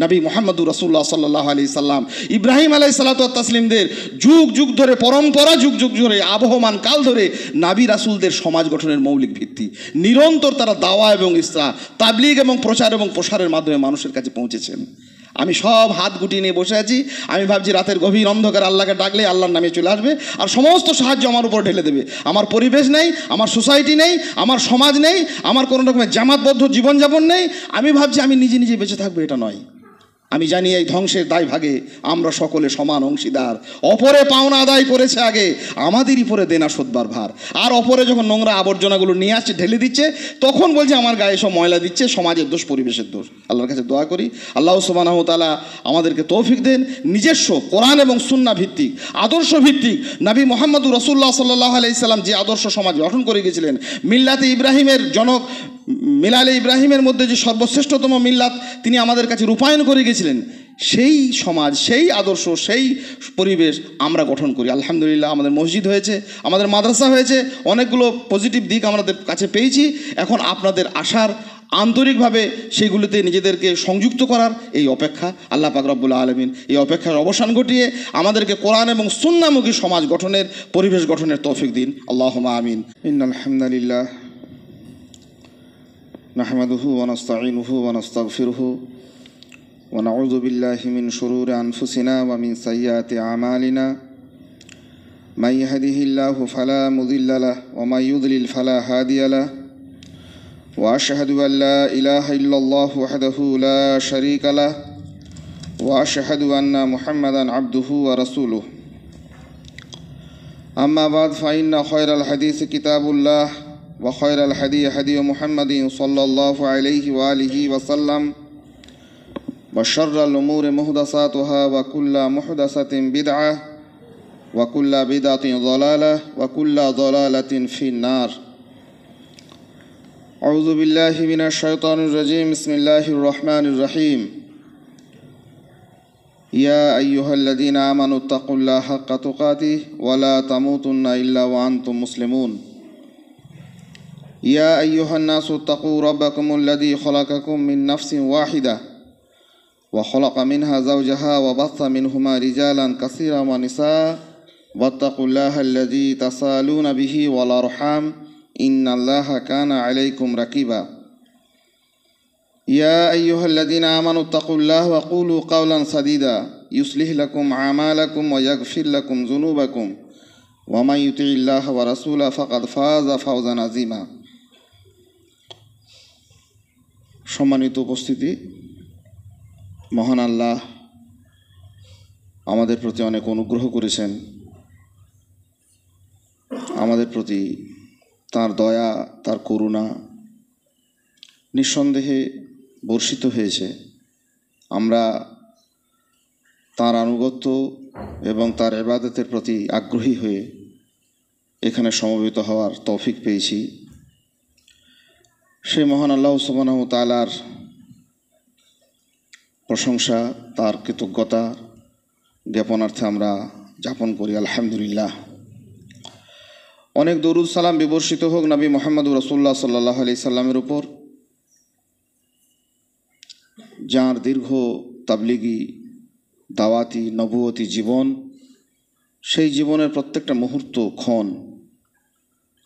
নবী মুহাম্মদুর রাসূলুল্লাহ সাল্লাল্লাহু আলাইহি সাল্লাম ইব্রাহিম আলাইহিস সালাতু ওয়াত তাসলিমদের যুগ যুগ ধরে, পরম্পরা যুগ যুগ ধরে, আবহমান কাল ধরে নবী রাসূলদের সমাজ গঠনের মৌলিক ভিত্তি। নিরন্তর তারা দাওয়া এবং ইসলাহ, তাবলীগ এবং প্রচার এবং প্রসারের মাধ্যমে মানুষের কাছে পৌঁছেছেন। আমি সব হাত গুটিয়ে নিয়ে বসে আছি। আমি ভাবছি রাতের গভীর অন্ধকার আল্লাহকে ডাকলে আল্লাহর নামে চলে আসবে আর সমস্ত সাহায্য আমার উপর ঢেলে দেবে। আমার পরিবেশ নেই, আমার সোসাইটি নেই, আমার সমাজ নেই, আমার কোনো রকমের জামাতবদ্ধ জীবনযাপন নেই। আমি ভাবছি আমি নিজে নিজে বেঁচে থাকবো, এটা নয়। আমি জানি এই ধ্বংসের দায় ভাগে আমরা সকলে সমান অংশীদার। অপরে পাওনা আদায় করেছে আগে, আমাদেরই পরে দেনা শোধবার ভার। আর অপরে যখন নোংরা আবর্জনাগুলো নিয়ে আসছে, ঢেলে দিচ্ছে, তখন বলছে আমার গায়ে সব ময়লা দিচ্ছে, সমাজের দোষ, পরিবেশের দোষ। আল্লাহর কাছে দোয়া করি আল্লাহ সুবহানাহু ওয়া তাআলা আমাদেরকে তৌফিক দেন নিজস্ব কোরআন এবং সুন্নাহ ভিত্তিক, আদর্শ ভিত্তিক, নবী মুহাম্মদুর রাসূলুল্লাহ সাল্লাল্লাহু আলাইহি সাল্লাম যে আদর্শ সমাজ গঠন করে গিয়েছিলেন, মিল্লাতে ইব্রাহিমের জনক মিলালে ইব্রাহিমের মধ্যে যে সর্বশ্রেষ্ঠতম মিল্লাত তিনি আমাদের কাছে রূপায়ণ করে গেছিলেন, সেই সমাজ, সেই আদর্শ, সেই পরিবেশ আমরা গঠন করি। আলহামদুলিল্লাহ আমাদের মসজিদ হয়েছে, আমাদের মাদ্রাসা হয়েছে, অনেকগুলো পজিটিভ দিক আমাদের কাছে পেয়েছি। এখন আপনাদের আশার, আন্তরিকভাবে সেইগুলোতে নিজেদেরকে সংযুক্ত করার এই অপেক্ষা। আল্লাহ পাক রব্বুল আলামিন এই অপেক্ষার অবসান ঘটিয়ে আমাদেরকে কোরআন এবং সুন্নাহমুখী সমাজ গঠনের, পরিবেশ গঠনের তৌফিক দিন। আল্লাহুম্মা আমিন। ইন্নাল হামদালিল্লাহ নাহমাদুহু ওয়া নাস্তাঈনুহু ওয়া নাস্তাগফিরুহু ওয়া নাউযু বিল্লাহি মিন শুরুরি আনফুসিনা ওয়া মিন সাইয়্যাতি আমালিনা মান ইয়াহদিহিল্লাহু ফালা মুদিল্লা লাহু ওয়া মান ইউদ্লিল ফালা হাদিয়া লাহু ওয়া আশহাদু আল লা ইলাহা ইল্লাল্লাহু ওয়াহদাহু লা শারীকা লাহু ওয়া আশহাদু আন্না মুহাম্মাদান আবদুহু ওয়া রাসূলুহু। আম্মা বা'দ ফাইন্না খায়রাল হাদিসি কিতাবুল্লাহ ওয়া খায়রাল হাদী হাদী মুহাম্মাদিন সাল্লাল্লাহু আলাইহি ওয়া আলিহি ওয়া সাল্লাম ওয়া শাররাল উমুরি মুহদাসাতুহা ওয়া কুল্লা মুহদাসাতিন বিদআহ ওয়া কুল্লা বিদআতিন যালালাহ ওয়া কুল্লা যালালাতিন ফিন-নার। আউযু বিল্লাহি মিনাশ শাইতানির রাজীম। বিসমিল্লাহির রহমানির রহিম। ইয়া আইয়ুহাল্লাযীনা আমানুত্তাকুল্লাহা হাক্কা তুকাতিহি ওয়া লা তামুতুন্না ইল্লা ওয়া আনতুম মুসলিমুন। ইয়া আইয়ুহান নাসু তাকু রাব্বাকুমুল্লাযী খালাকাকুম মিন নাফসিন ওয়াহিদা ওয়া খালাকা মিনহা যাওজাহা ওয়া বাসসা মিনহুমা রিজালান কাসীরান ওয়া নিসা ওয়াত্তাকুল্লাহাল্লাযী তাসালুনা বিহি ওয়াল আরহাম ইন্নাল্লাহা কানা আলাইকুম রাকিবা। ইয়া আইয়ুহাল্লাযীনা আমানুত্তাকুল্লাহা ওয়া কুলু কাওলান সাদীদা ইউসলিহ লাকুম আমালাকুম ওয়া ইয়াগফির লাকুম যুনুবাকুম ওয়া মান ইউতিইল্লাহা ওয়া রাসূলাহু ফাকাদ ফাযা ফাওজান আযীমা। সম্মানিত উপস্থিতি, মহান আল্লাহ আমাদের প্রতি অনেক অনুগ্রহ করেছেন। আমাদের প্রতি তার দয়া, তার করুণা নিঃসন্দেহে বর্ষিত হয়েছে। আমরা তার আনুগত্য এবং তার ইবাদতের প্রতি আগ্রহী হয়ে এখানে সমবেত হওয়ার তৌফিক পেয়েছি। সেই মহান আল্লাহ সুবহানাহু ওয়া তাআলার প্রশংসা, তার কৃতজ্ঞতা জ্ঞাপনার্থে আমরা যাপন করি আলহামদুলিল্লাহ। অনেক দরুদ সালাম বিবর্ষিত হোক নবী মুহাম্মদুর রাসূলুল্লাহ সাল্লাল্লাহু আলাইহি সাল্লামের উপর, যাঁর দীর্ঘ তাবলিগি, দাওয়াতি, নবুয়তি জীবন, সেই জীবনের প্রত্যেকটা মুহূর্ত, ক্ষণ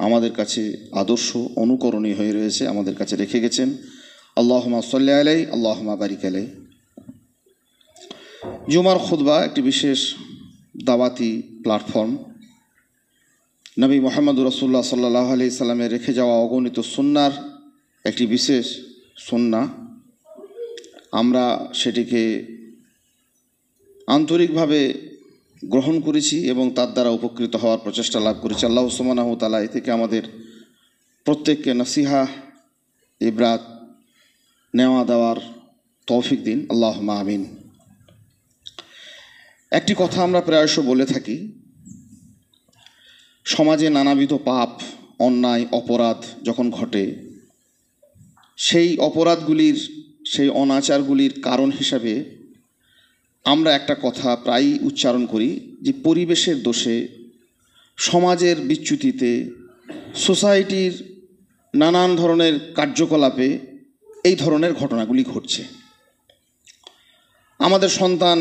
আমাদের কাছে আদর্শ, অনুকরণীয় হয়ে রয়েছে, আমাদের কাছে রেখে গেছেন। আল্লাহুম্মা সাল্লি আলাইহি আল্লাহুম্মা বারিক আলাইহি। জুমার খুতবা একটি বিশেষ দাওয়াতি প্ল্যাটফর্ম। নবী মুহাম্মদুর রাসূলুল্লাহ সাল্লাল্লাহু আলাইহি সাল্লামের রেখে যাওয়া অগণিত সুন্নাহর একটি বিশেষ সুন্নাহ। আমরা সেটিকে আন্তরিকভাবে গ্রহণ করেছি এবং তার দ্বারা উপকৃত হওয়ার প্রচেষ্টা লাভ করেছি। আল্লাহ সুবহানাহু ওয়া তাআলা এ থেকে আমাদের প্রত্যেককে নসিহা, ইবরাত নেওয়া দেওয়ার তৌফিক দিন। আল্লাহুম্মা আমিন। একটি কথা আমরা প্রায়শ বলে থাকি, সমাজে নানাবিধ পাপ, অন্যায়, অপরাধ যখন ঘটে, সেই অপরাধগুলির, সেই অনাচারগুলির কারণ হিসাবে আমরা একটা কথা প্রায়ই উচ্চারণ করি যে পরিবেশের দোষে, সমাজের বিচ্যুতিতে, সোসাইটির নানান ধরনের কার্যকলাপে এই ধরনের ঘটনাগুলি ঘটছে। আমাদের সন্তান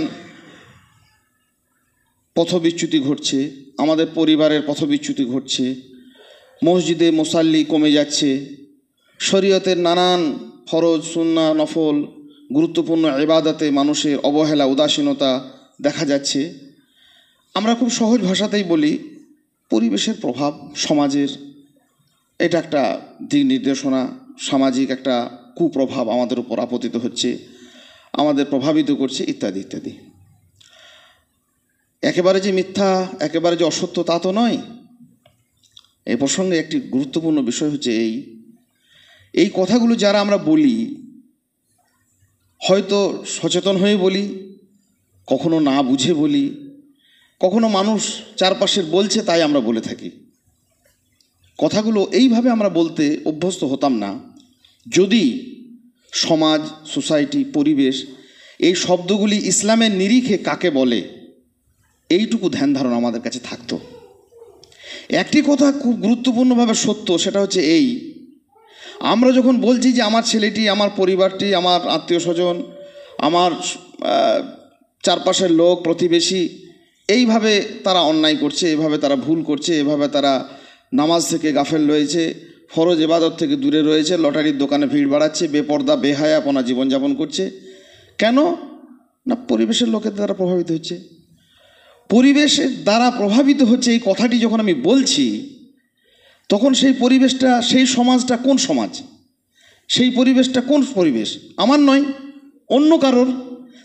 পথবিচ্যুতি ঘটছে, আমাদের পরিবারের পথবিচ্যুতি ঘটছে, মসজিদে মুসাল্লি কমে যাচ্ছে, শরীয়তের নানান ফরজ সুন্নাহ নফল গুরুত্বপূর্ণ ইবাদতে মানুষের অবহেলা উদাসীনতা দেখা যাচ্ছে। আমরা খুব সহজ ভাষাতেই বলি পরিবেশের প্রভাব সমাজের, এটা একটা দিক নির্দেশনা, সামাজিক একটা কুপ্রভাব আমাদের উপর আপতিত হচ্ছে, আমাদের প্রভাবিত করছে ইত্যাদি ইত্যাদি। একেবারে যে মিথ্যা, একেবারে যে অসত্য তা তো নয়। এই প্রসঙ্গে একটি গুরুত্বপূর্ণ বিষয় হচ্ছে এই কথাগুলো যারা আমরা বলি, হয়তো সচেতন হয়ে বলি, কখনো না বুঝে বলি, কখনো মানুষ চারপাশের বলছে তাই আমরা বলে থাকি। কথাগুলো এইভাবে আমরা বলতে অভ্যস্ত হতাম না যদি সমাজ, সোসাইটি, পরিবেশ এই শব্দগুলি ইসলামের নিরিখে কাকে বলে এইটুকু ধ্যান ধারণা আমাদের কাছে থাকতো। একটি কথা খুব গুরুত্বপূর্ণভাবে সত্য, সেটা হচ্ছে আমরা যখন বলছি যে আমার ছেলেটি, আমার পরিবারটি, আমার আত্মীয় স্বজন, আমার চারপাশের লোক, প্রতিবেশী এইভাবে তারা অন্যায় করছে, এভাবে তারা ভুল করছে, এভাবে তারা নামাজ থেকে গাফেল রয়েছে, ফরজ ইবাদত থেকে দূরে রয়েছে, লটারির দোকানে ভিড় বাড়াচ্ছে, বেপর্দা বেহায়াপনা জীবনযাপন করছে, কেন না পরিবেশের লোকের দ্বারা প্রভাবিত হচ্ছে। পরিবেশের দ্বারা প্রভাবিত হচ্ছে এই কথাটি যখন আমি বলছি, তখন সেই পরিবেশটা, সেই সমাজটা কোন সমাজ, সেই পরিবেশটা কোন পরিবেশ? আমার নয়, অন্য কারোর।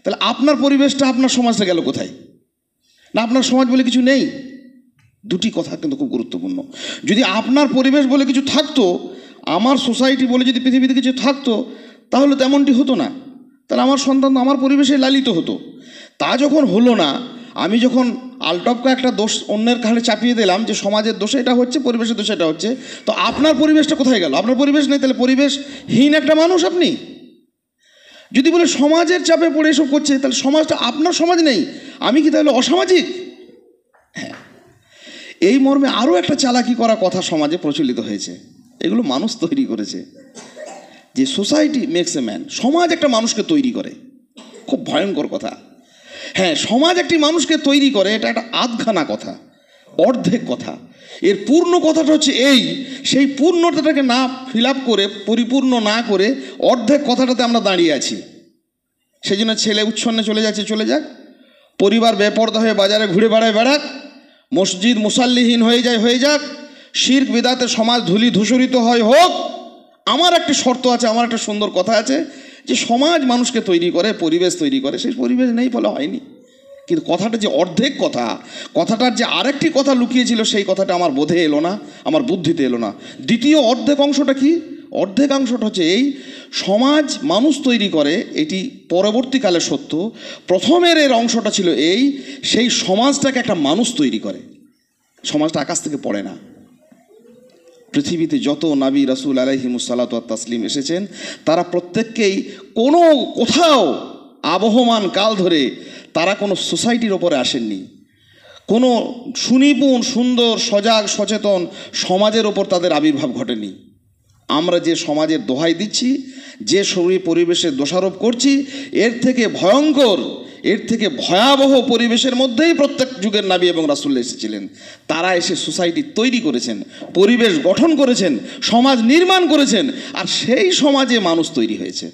তাহলে আপনার পরিবেশটা, আপনার সমাজটা গেল কোথায়? না আপনার সমাজ বলে কিছু নেই? দুটি কথা কিন্তু খুব গুরুত্বপূর্ণ। যদি আপনার পরিবেশ বলে কিছু থাকতো, আমার সোসাইটি বলে যদি পৃথিবীতে কিছু থাকতো, তাহলে তেমনটি হতো না। তাহলে আমার সন্তান আমার পরিবেশে লালিত হতো। তা যখন হলো না, আমি যখন আলটপকা একটা দোষ অন্যের ঘাড়ে চাপিয়ে দিলাম যে সমাজের দোষে এটা হচ্ছে, পরিবেশের দোষে এটা হচ্ছে, তো আপনার পরিবেশটা কোথায় গেল? আপনার পরিবেশ নেই, তাহলে পরিবেশহীন একটা মানুষ আপনি। যদি বলে সমাজের চাপে পড়ে এসব করছে, তাহলে সমাজটা আপনার সমাজ নেই, আমি কি তাহলে অসামাজিক? হ্যাঁ, এই মর্মে আরও একটা চালাকি করা কথা সমাজে প্রচলিত হয়েছে। এগুলো মানুষ তৈরি করেছে, যে সোসাইটি মেক্স এ ম্যান, সমাজ একটা মানুষকে তৈরি করে। খুব ভয়ঙ্কর কথা। হ্যাঁ, সমাজ একটি মানুষকে তৈরি করে, এটা একটা আধখানা কথা, অর্ধেক কথা। এর পূর্ণ কথাটা হচ্ছে সেই পূর্ণতাটাকে না ফিল আপ করে, পরিপূর্ণ না করে অর্ধেক কথাটাতে আমরা দাঁড়িয়ে আছি। সেই জন্য ছেলে উচ্ছন্নে চলে যাচ্ছে, চলে যাক, পরিবার বেপর্দা হয়ে বাজারে ঘুরে বেড়াক, মসজিদ মুসাল্লিহীন হয়ে যাক, শিরক বিদাতে সমাজ ধূলি ধূসরিত হোক। আমার একটা শর্ত আছে, আমার একটা সুন্দর কথা আছে, যে সমাজ মানুষকে তৈরি করে, পরিবেশ তৈরি করে। সেই পরিবেশ নেই বলে হয়নি। কিন্তু কথাটা যে অর্ধেক কথা, কথাটার যে আরেকটি কথা লুকিয়েছিল, সেই কথাটা আমার বোধে এলো না, আমার বুদ্ধিতে এলো না। দ্বিতীয় অর্ধেক অংশটা কি? অর্ধেক অংশটা হচ্ছে সমাজ মানুষ তৈরি করে, এটি পরবর্তীকালে সত্য। প্রথমের এর অংশটা ছিল সেই সমাজটাকে একটা মানুষ তৈরি করে। সমাজটা আকাশ থেকে পড়ে না। পৃথিবীতে যত নবী রাসূল আলাইহিমুসসালাতু ওয়াত তাসলিম এসেছেন, তারা প্রত্যেককেই কোথাও আবহমান কাল ধরে তারা কোনো সোসাইটির ওপরে আসেননি। কোনো সুনিপুণ, সুন্দর, সজাগ, সচেতন সমাজের ওপর তাদের আবির্ভাব ঘটেনি। আমরা যে সমাজের দোহাই দিচ্ছি, যে শরীর পরিবেশের দোষারোপ করছি, এর থেকে ভয়ঙ্কর, এর থেকে ভয়াবহ পরিবেশের মধ্যেই প্রত্যেক যুগের নবী এবং রাসূল এসেছিলেন। তারা এসে সোসাইটি তৈরি করেছেন, পরিবেশ গঠন করেছেন, সমাজ নির্মাণ করেছেন, আর সেই সমাজে মানুষ তৈরি হয়েছে।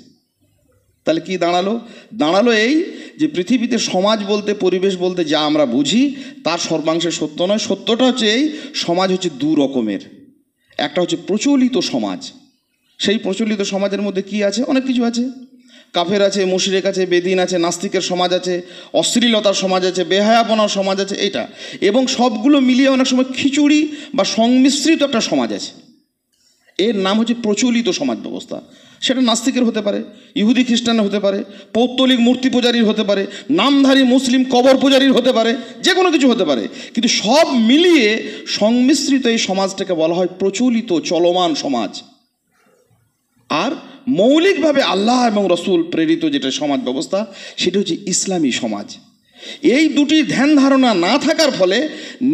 তাহলে কি দাঁড়ালো যে পৃথিবীতে সমাজ বলতে, পরিবেশ বলতে যা আমরা বুঝি তার সর্বাংশে সত্য নয়। সত্যটা হচ্ছে সমাজ হচ্ছে দু রকমের। একটা হচ্ছে প্রচলিত সমাজ। সেই প্রচলিত সমাজের মধ্যে কি আছে? অনেক কিছু আছে। কাফের আছে, মুশরিক আছে, বেদিন আছে, নাস্তিকের সমাজ আছে, অশ্লীলতার সমাজ আছে, বেহায়াপনার সমাজ আছে, এটা। এবং সবগুলো মিলিয়ে অনেক সময় খিচুড়ি বা সংমিশ্রিত একটা সমাজ আছে। এর নাম হচ্ছে প্রচলিত সমাজ ব্যবস্থা। সেটা নাস্তিকের হতে পারে, ইহুদি খ্রিস্টানের হতে পারে, পৌত্তলিক মূর্তি পূজারীর হতে পারে, নামধারী মুসলিম কবর পূজারীর হতে পারে, যে কোনো কিছু হতে পারে। কিন্তু সব মিলিয়ে সংমিশ্রিত এই সমাজটাকে বলা হয় প্রচলিত চলমান সমাজ। আর মৌলিকভাবে আল্লাহ এবং রসুল প্রেরিত যেটা সমাজ ব্যবস্থা, সেটা হচ্ছে ইসলামী সমাজ। এই দুটি ধ্যান ধারণা না থাকার ফলে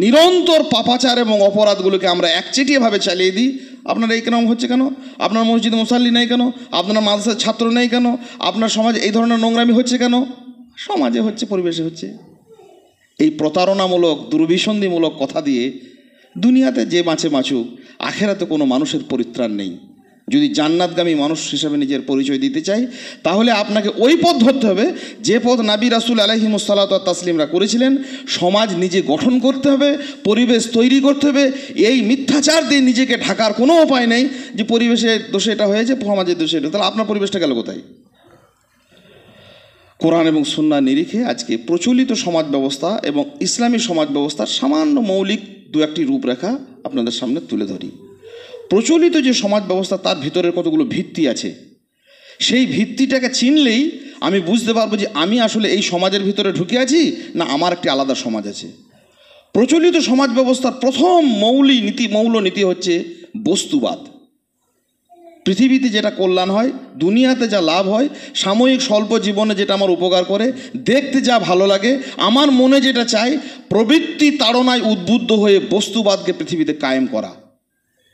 নিরন্তর পাপাচার এবং অপরাধগুলোকে আমরা একচেটিয়াভাবে চালিয়ে দিই। আপনার এই কেন হচ্ছে কেন? আপনার মসজিদে মুসাল্লি নেই কেন? আপনার মাদ্রাসার ছাত্র নেই কেন? আপনার সমাজে এই ধরনের নোংরামি হচ্ছে কেন? সমাজে হচ্ছে, পরিবেশে হচ্ছে। এই প্রতারণামূলক দুর্বিসন্ধিমূলক কথা দিয়ে দুনিয়াতে যে বাঁচে বাঁচুক, আখেরাতে কোনো মানুষের পরিত্রাণ নেই। যদি জান্নাতগামী মানুষ হিসেবে নিজের পরিচয় দিতে চাই, তাহলে আপনাকে ওই পথ ধরতে হবে যে পথ নবী রাসূল আলাইহিমুসসালাতু ওয়াত তাসলিমরা করেছিলেন। সমাজ নিজে গঠন করতে হবে, পরিবেশ তৈরি করতে হবে। এই মিথ্যাচার দিয়ে নিজেকে ঢাকার কোনো উপায় নেই যে পরিবেশের দোষে এটা হয়েছে, সমাজের দোষে এটা। তাহলে আপনার পরিবেশটা গেল কোথায়? কোরআন এবং সুন্নাহর নিরিখে আজকে প্রচলিত সমাজ ব্যবস্থা এবং ইসলামী সমাজ ব্যবস্থার সামান্য মৌলিক দু একটি রূপরেখা আপনাদের সামনে তুলে ধরি। প্রচলিত যে সমাজ ব্যবস্থা, তার ভিতরের কতগুলো ভিত্তি আছে। সেই ভিত্তিটাকে চিনলেই আমি বুঝতে পারবো যে আমি আসলে এই সমাজের ভিতরে ঢুকে আছি না আমার একটি আলাদা সমাজ আছে। প্রচলিত সমাজ ব্যবস্থার প্রথম মৌল নীতি হচ্ছে বস্তুবাদ। পৃথিবীতে যেটা কল্যাণ হয়, দুনিয়াতে যা লাভ হয়, সাময়িক স্বল্প জীবনে যেটা আমার উপকার করে, দেখতে যা ভালো লাগে, আমার মনে যেটা চাই, প্রবৃত্তি তাড়নায় উদ্বুদ্ধ হয়ে বস্তুবাদকে পৃথিবীতে কায়েম করা।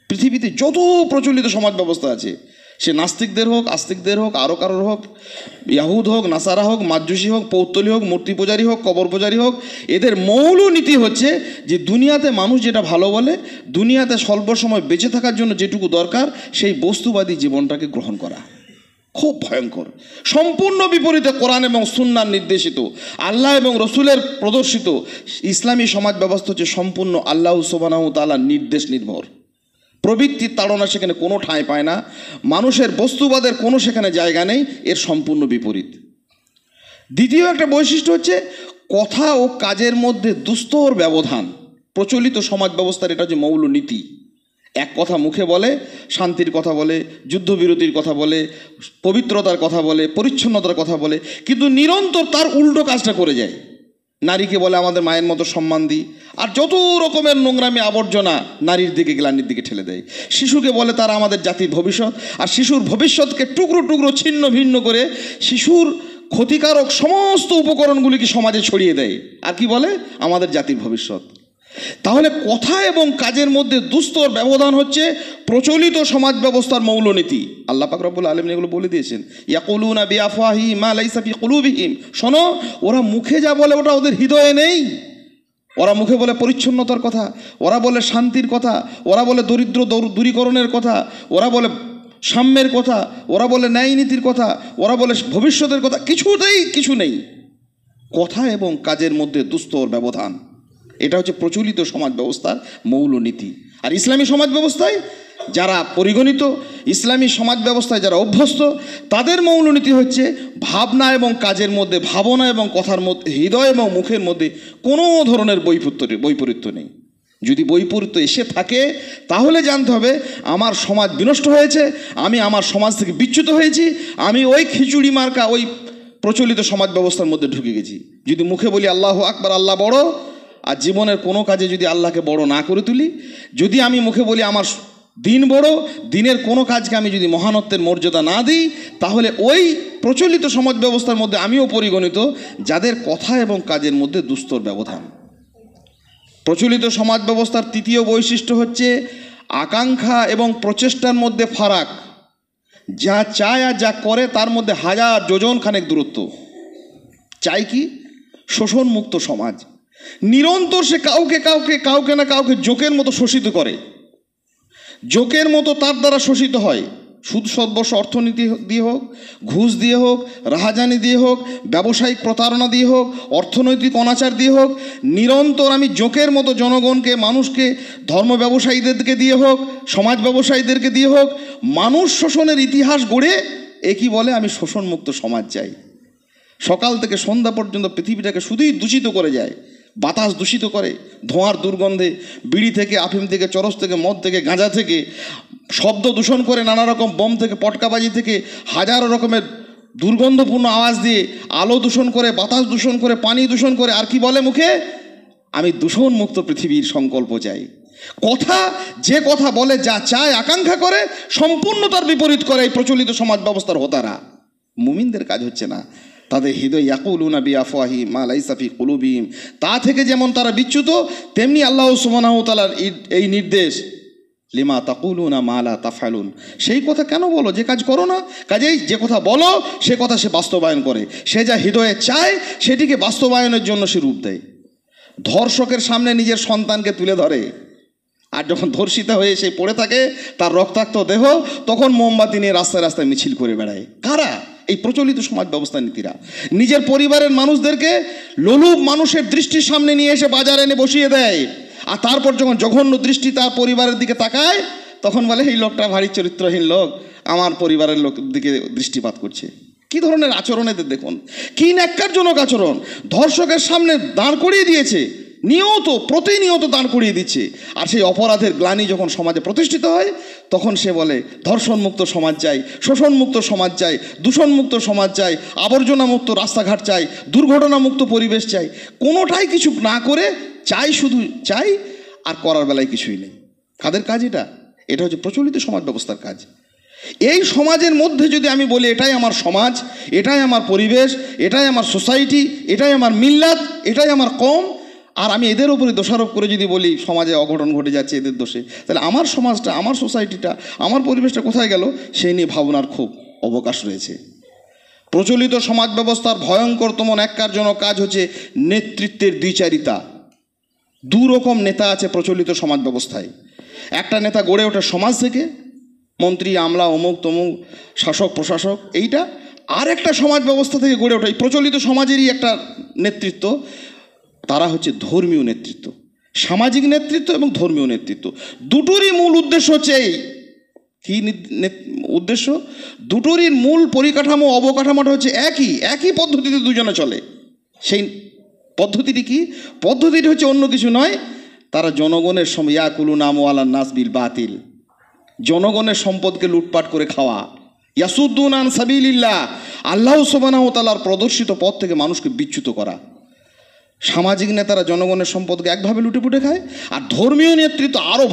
পৃথিবীতে যত প্রচলিত সমাজ ব্যবস্থা আছে, সে নাস্তিকদের হোক, আস্তিকদের হোক, আরও কারোর হোক, ইয়াহুদ হোক, নাসারা হোক, মাজুসি হোক, পৌত্তলি হোক, মূর্তি পূজারী হোক, কবর পূজারী হোক, এদের মৌল নীতি হচ্ছে যে দুনিয়াতে মানুষ যেটা ভালো বলে, দুনিয়াতে স্বল্প সময় বেঁচে থাকার জন্য যেটুকু দরকার, সেই বস্তুবাদী জীবনটাকে গ্রহণ করা। খুব ভয়ঙ্কর। সম্পূর্ণ বিপরীতে কোরআন এবং সুন্নাহর নির্দেশিত, আল্লাহ এবং রসুলের প্রদর্শিত ইসলামী সমাজ ব্যবস্থা হচ্ছে সম্পূর্ণ আল্লাহ সুবহানাহু ওয়া তাআলার নির্দেশ নির্ভর। প্রবৃত্তির তাড়না সেখানে কোনো ঠাঁই পায় না, মানুষের বস্তুবাদের কোনো সেখানে জায়গা নেই, এর সম্পূর্ণ বিপরীত। দ্বিতীয় একটা বৈশিষ্ট্য হচ্ছে কথা ও কাজের মধ্যে দুস্তর ব্যবধান। প্রচলিত সমাজ ব্যবস্থার এটা হচ্ছে মৌল নীতি। এক কথা মুখে বলে, শান্তির কথা বলে, যুদ্ধবিরতির কথা বলে, পবিত্রতার কথা বলে, পরিচ্ছন্নতার কথা বলে, কিন্তু নিরন্তর তার উল্টো কাজটা করে যায়। নারীকে বলে আমাদের মায়ের মতো সম্মান দিই, আর যত রকমের নোংরামি আবর্জনা নারীর দিকে, গ্লানির দিকে ঠেলে দেয়। শিশুকে বলে তারা আমাদের জাতির ভবিষ্যৎ, আর শিশুর ভবিষ্যৎকে টুকরো টুকরো ছিন্ন ভিন্ন করে শিশুর ক্ষতিকারক সমস্ত উপকরণগুলিকে সমাজে ছড়িয়ে দেয়, আর কি বলে আমাদের জাতির ভবিষ্যৎ। তাহলে কথা এবং কাজের মধ্যে দুস্তর ব্যবধান হচ্ছে প্রচলিত সমাজ ব্যবস্থার মৌলনীতি। আল্লাহ পাক রব্বুল আলামিন এগুলো বলে দিয়েছেন, ইয়াকুলুনা বিআফওয়াহিহিম মা লাইসা ফি কুলুবিহিম। শোনো, ওরা মুখে যা বলে ওটা ওদের হৃদয়ে নেই। ওরা মুখে বলে পরিচ্ছন্নতার কথা, ওরা বলে শান্তির কথা, ওরা বলে দরিদ্র দূরীকরণের কথা, ওরা বলে সাম্যের কথা, ওরা বলে ন্যায় নীতির কথা, ওরা বলে ভবিষ্যতের কথা, কিছুতেই কিছু নেই। কথা এবং কাজের মধ্যে দুস্তর ব্যবধান, এটা হচ্ছে প্রচলিত সমাজ ব্যবস্থার মৌলনীতি। আর ইসলামী সমাজ ব্যবস্থায় যারা পরিগণিত, ইসলামী সমাজ ব্যবস্থায় যারা অভ্যস্ত, তাদের মৌলনীতি হচ্ছে ভাবনা এবং কাজের মধ্যে, ভাবনা এবং কথার মধ্যে, হৃদয় এবং মুখের মধ্যে কোনো ধরনের বৈপরীত্য নেই। যদি বৈপরীত্য এসে থাকে তাহলে জানতে হবে আমার সমাজ বিনষ্ট হয়েছে, আমি আমার সমাজ থেকে বিচ্যুত হয়েছি, আমি ওই খিচুড়ি মার্কা ওই প্রচলিত সমাজ ব্যবস্থার মধ্যে ঢুকে গেছি। যদি মুখে বলি আল্লাহু আকবার, আল্লাহ বড়, আর জীবনের কোনো কাজে যদি আল্লাহকে বড় না করে তুলি, যদি আমি মুখে বলি আমার দিন বড়, দিনের কোনো কাজকে আমি যদি মহানত্বের মর্যাদা না দিই, তাহলে ওই প্রচলিত সমাজ ব্যবস্থার মধ্যে আমিও পরিগণিত, যাদের কথা এবং কাজের মধ্যে দুস্তর ব্যবধান। প্রচলিত সমাজ ব্যবস্থার তৃতীয় বৈশিষ্ট্য হচ্ছে আকাঙ্ক্ষা এবং প্রচেষ্টার মধ্যে ফারাক। যা চায় আর যা করে তার মধ্যে হাজার যোজন খানেক দূরত্ব। চাই কি? শোষণমুক্ত সমাজ। নিরন্তর সে কাউকে না কাউকে জোকের মতো শোষিত করে, জোকের মতো তার দ্বারা শোষিত হয়। সুদ সর্বস্ব অর্থনীতি দিয়ে হোক, ঘুষ দিয়ে হোক, রাহাজানি দিয়ে হোক, ব্যবসায়িক প্রতারণা দিয়ে হোক, অর্থনৈতিক অনাচার দিয়ে হোক, নিরন্তর আমি জোকের মতো জনগণকে, মানুষকে, ধর্ম ব্যবসায়ীদেরকে দিয়ে হোক, সমাজ ব্যবসায়ীদেরকে দিয়ে হোক, মানুষ শোষণের ইতিহাস গড়ে একই বলে আমি শোষণমুক্ত সমাজ চাই। সকাল থেকে সন্ধ্যা পর্যন্ত পৃথিবীটাকে শুধুই দূষিত করে যায়। বাতাস দূষিত করে ধোঁয়ার দুর্গন্ধে, বিড়ি থেকে, আফিম থেকে, চরস থেকে, মদ থেকে, গাঁজা থেকে, শব্দ দূষণ করে, নানা রকম বম থেকে, পটকাবাজি থেকে, হাজারো রকমের দুর্গন্ধপূর্ণ আওয়াজ দিয়ে, আলো দূষণ করে, বাতাস দূষণ করে, পানি দূষণ করে, আর কি বলে মুখে আমি দূষণমুক্ত পৃথিবীর সংকল্প চাই। কথা, যে কথা বলে, যা চায়, আকাঙ্ক্ষা করে, সম্পূর্ণ তার বিপরীত করে এই প্রচলিত সমাজ ব্যবস্থার হোতারা। মুমিনদের কাজ হচ্ছে না, তাদের হৃদয় ইয়াকুলুনা বিআফওয়াহিহিম মা লাইসা ফি কুলুবিহিম, তা থেকে যেমন তারা বিচ্যুত, তেমনি আল্লাহ সুবহানাহু ওয়া তাআলার এই নির্দেশ লিমা তাকুলুনা মা লা তাফআলুন, সেই কথা কেন বলো যে কাজ করো না। কাজেই যে কথা বলো সে কথা সে বাস্তবায়ন করে, সে যা হৃদয়ে চায় সেটিকে বাস্তবায়নের জন্য সে রূপ দেয়। ধর্ষকের সামনে নিজের সন্তানকে তুলে ধরে, আর যখন ধর্ষিতা হয়ে সে পড়ে থাকে তার রক্তাক্ত দেহ, তখন মোমবাতি নিয়ে রাস্তায় রাস্তায় মিছিল করে বেড়ায়। কারা? এই প্রচলিত সমাজ ব্যবস্থা নীতিরা। নিজের পরিবারের মানুষদেরকে লোলুপ মানুষের দৃষ্টির সামনে নিয়ে এসে বাজারে এনে বসিয়ে দেয়, আর তারপর যখন জঘন্য দৃষ্টি তার পরিবারের দিকে তাকায় তখন বলে এই লোকটা ভারী চরিত্রহীন লোক, আমার পরিবারের লোক দিকে দৃষ্টিপাত করছে। কি ধরনের আচরণ এদের দেখুন, কি ন্যাক্কারজনক আচরণ। ধর্ষকের সামনে দাঁড় করিয়ে দিয়েছে, প্রতিনিয়ত দাঁড় করিয়ে দিচ্ছে, আর সেই অপরাধের গ্লানি যখন সমাজে প্রতিষ্ঠিত হয় তখন সে বলে ধর্ষণমুক্ত সমাজ চাই, শোষণমুক্ত সমাজ চাই, দূষণমুক্ত সমাজ চাই, আবর্জনামুক্ত রাস্তাঘাট চাই, দুর্ঘটনামুক্ত পরিবেশ চাই। কোনোটাই কিছু না করে শুধু চাই, আর করার বেলায় কিছুই নেই। কাদের কাজ এটা? এটা হচ্ছে প্রচলিত সমাজ ব্যবস্থার কাজ। এই সমাজের মধ্যে যদি আমি বলি এটাই আমার সমাজ, এটাই আমার পরিবেশ, এটাই আমার সোসাইটি, এটাই আমার মিল্লাত, এটাই আমার কম, আর আমি এদের উপরে দোষারোপ করে যদি বলি সমাজে অঘটন ঘটে যাচ্ছে এদের দোষে, তাহলে আমার সমাজটা, আমার সোসাইটিটা, আমার পরিবেশটা কোথায় গেল সেই নিয়ে ভাবনার খুব অবকাশ রয়েছে। প্রচলিত সমাজ ব্যবস্থার ভয়ঙ্করতম ন্যাক্কারজনক কাজ হচ্ছে নেতৃত্বের দ্বিচারিতা। দু রকম নেতা আছে প্রচলিত সমাজ ব্যবস্থায়। একটা নেতা গড়ে ওঠে সমাজ থেকে, মন্ত্রী, আমলা, অমুক তমুক, শাসক প্রশাসক, এইটা। আর একটা সমাজ ব্যবস্থা থেকে গড়ে ওঠে, এই প্রচলিত সমাজেরই একটা নেতৃত্ব, তারা হচ্ছে ধর্মীয় নেতৃত্ব। সামাজিক নেতৃত্ব এবং ধর্মীয় নেতৃত্ব দুটোরই মূল উদ্দেশ্য হচ্ছে এই। কী উদ্দেশ্য? দুটোরই মূল পরিকাঠামো, অবকাঠামোটা হচ্ছে একই পদ্ধতিতে দুজনে চলে। সেই পদ্ধতিটি কি? পদ্ধতিটি হচ্ছে অন্য কিছু নয়, তারা জনগণের ইয়াকুলুনা আমওয়ালান নাস বিল বাতিল, জনগণের সম্পদকে লুটপাট করে খাওয়া। ইয়াসুদ্দুনা আন সাবিলিল্লাহ, আল্লাহ সুবহানাহু ওয়া তাআলার প্রদর্শিত পথ থেকে মানুষকে বিচ্যুত করা। সামাজিক নেতারা জনগণের সম্পদকে একভাবে লুটেপুটে খায়, আর ধর্মীয় নেতৃত্ব আরও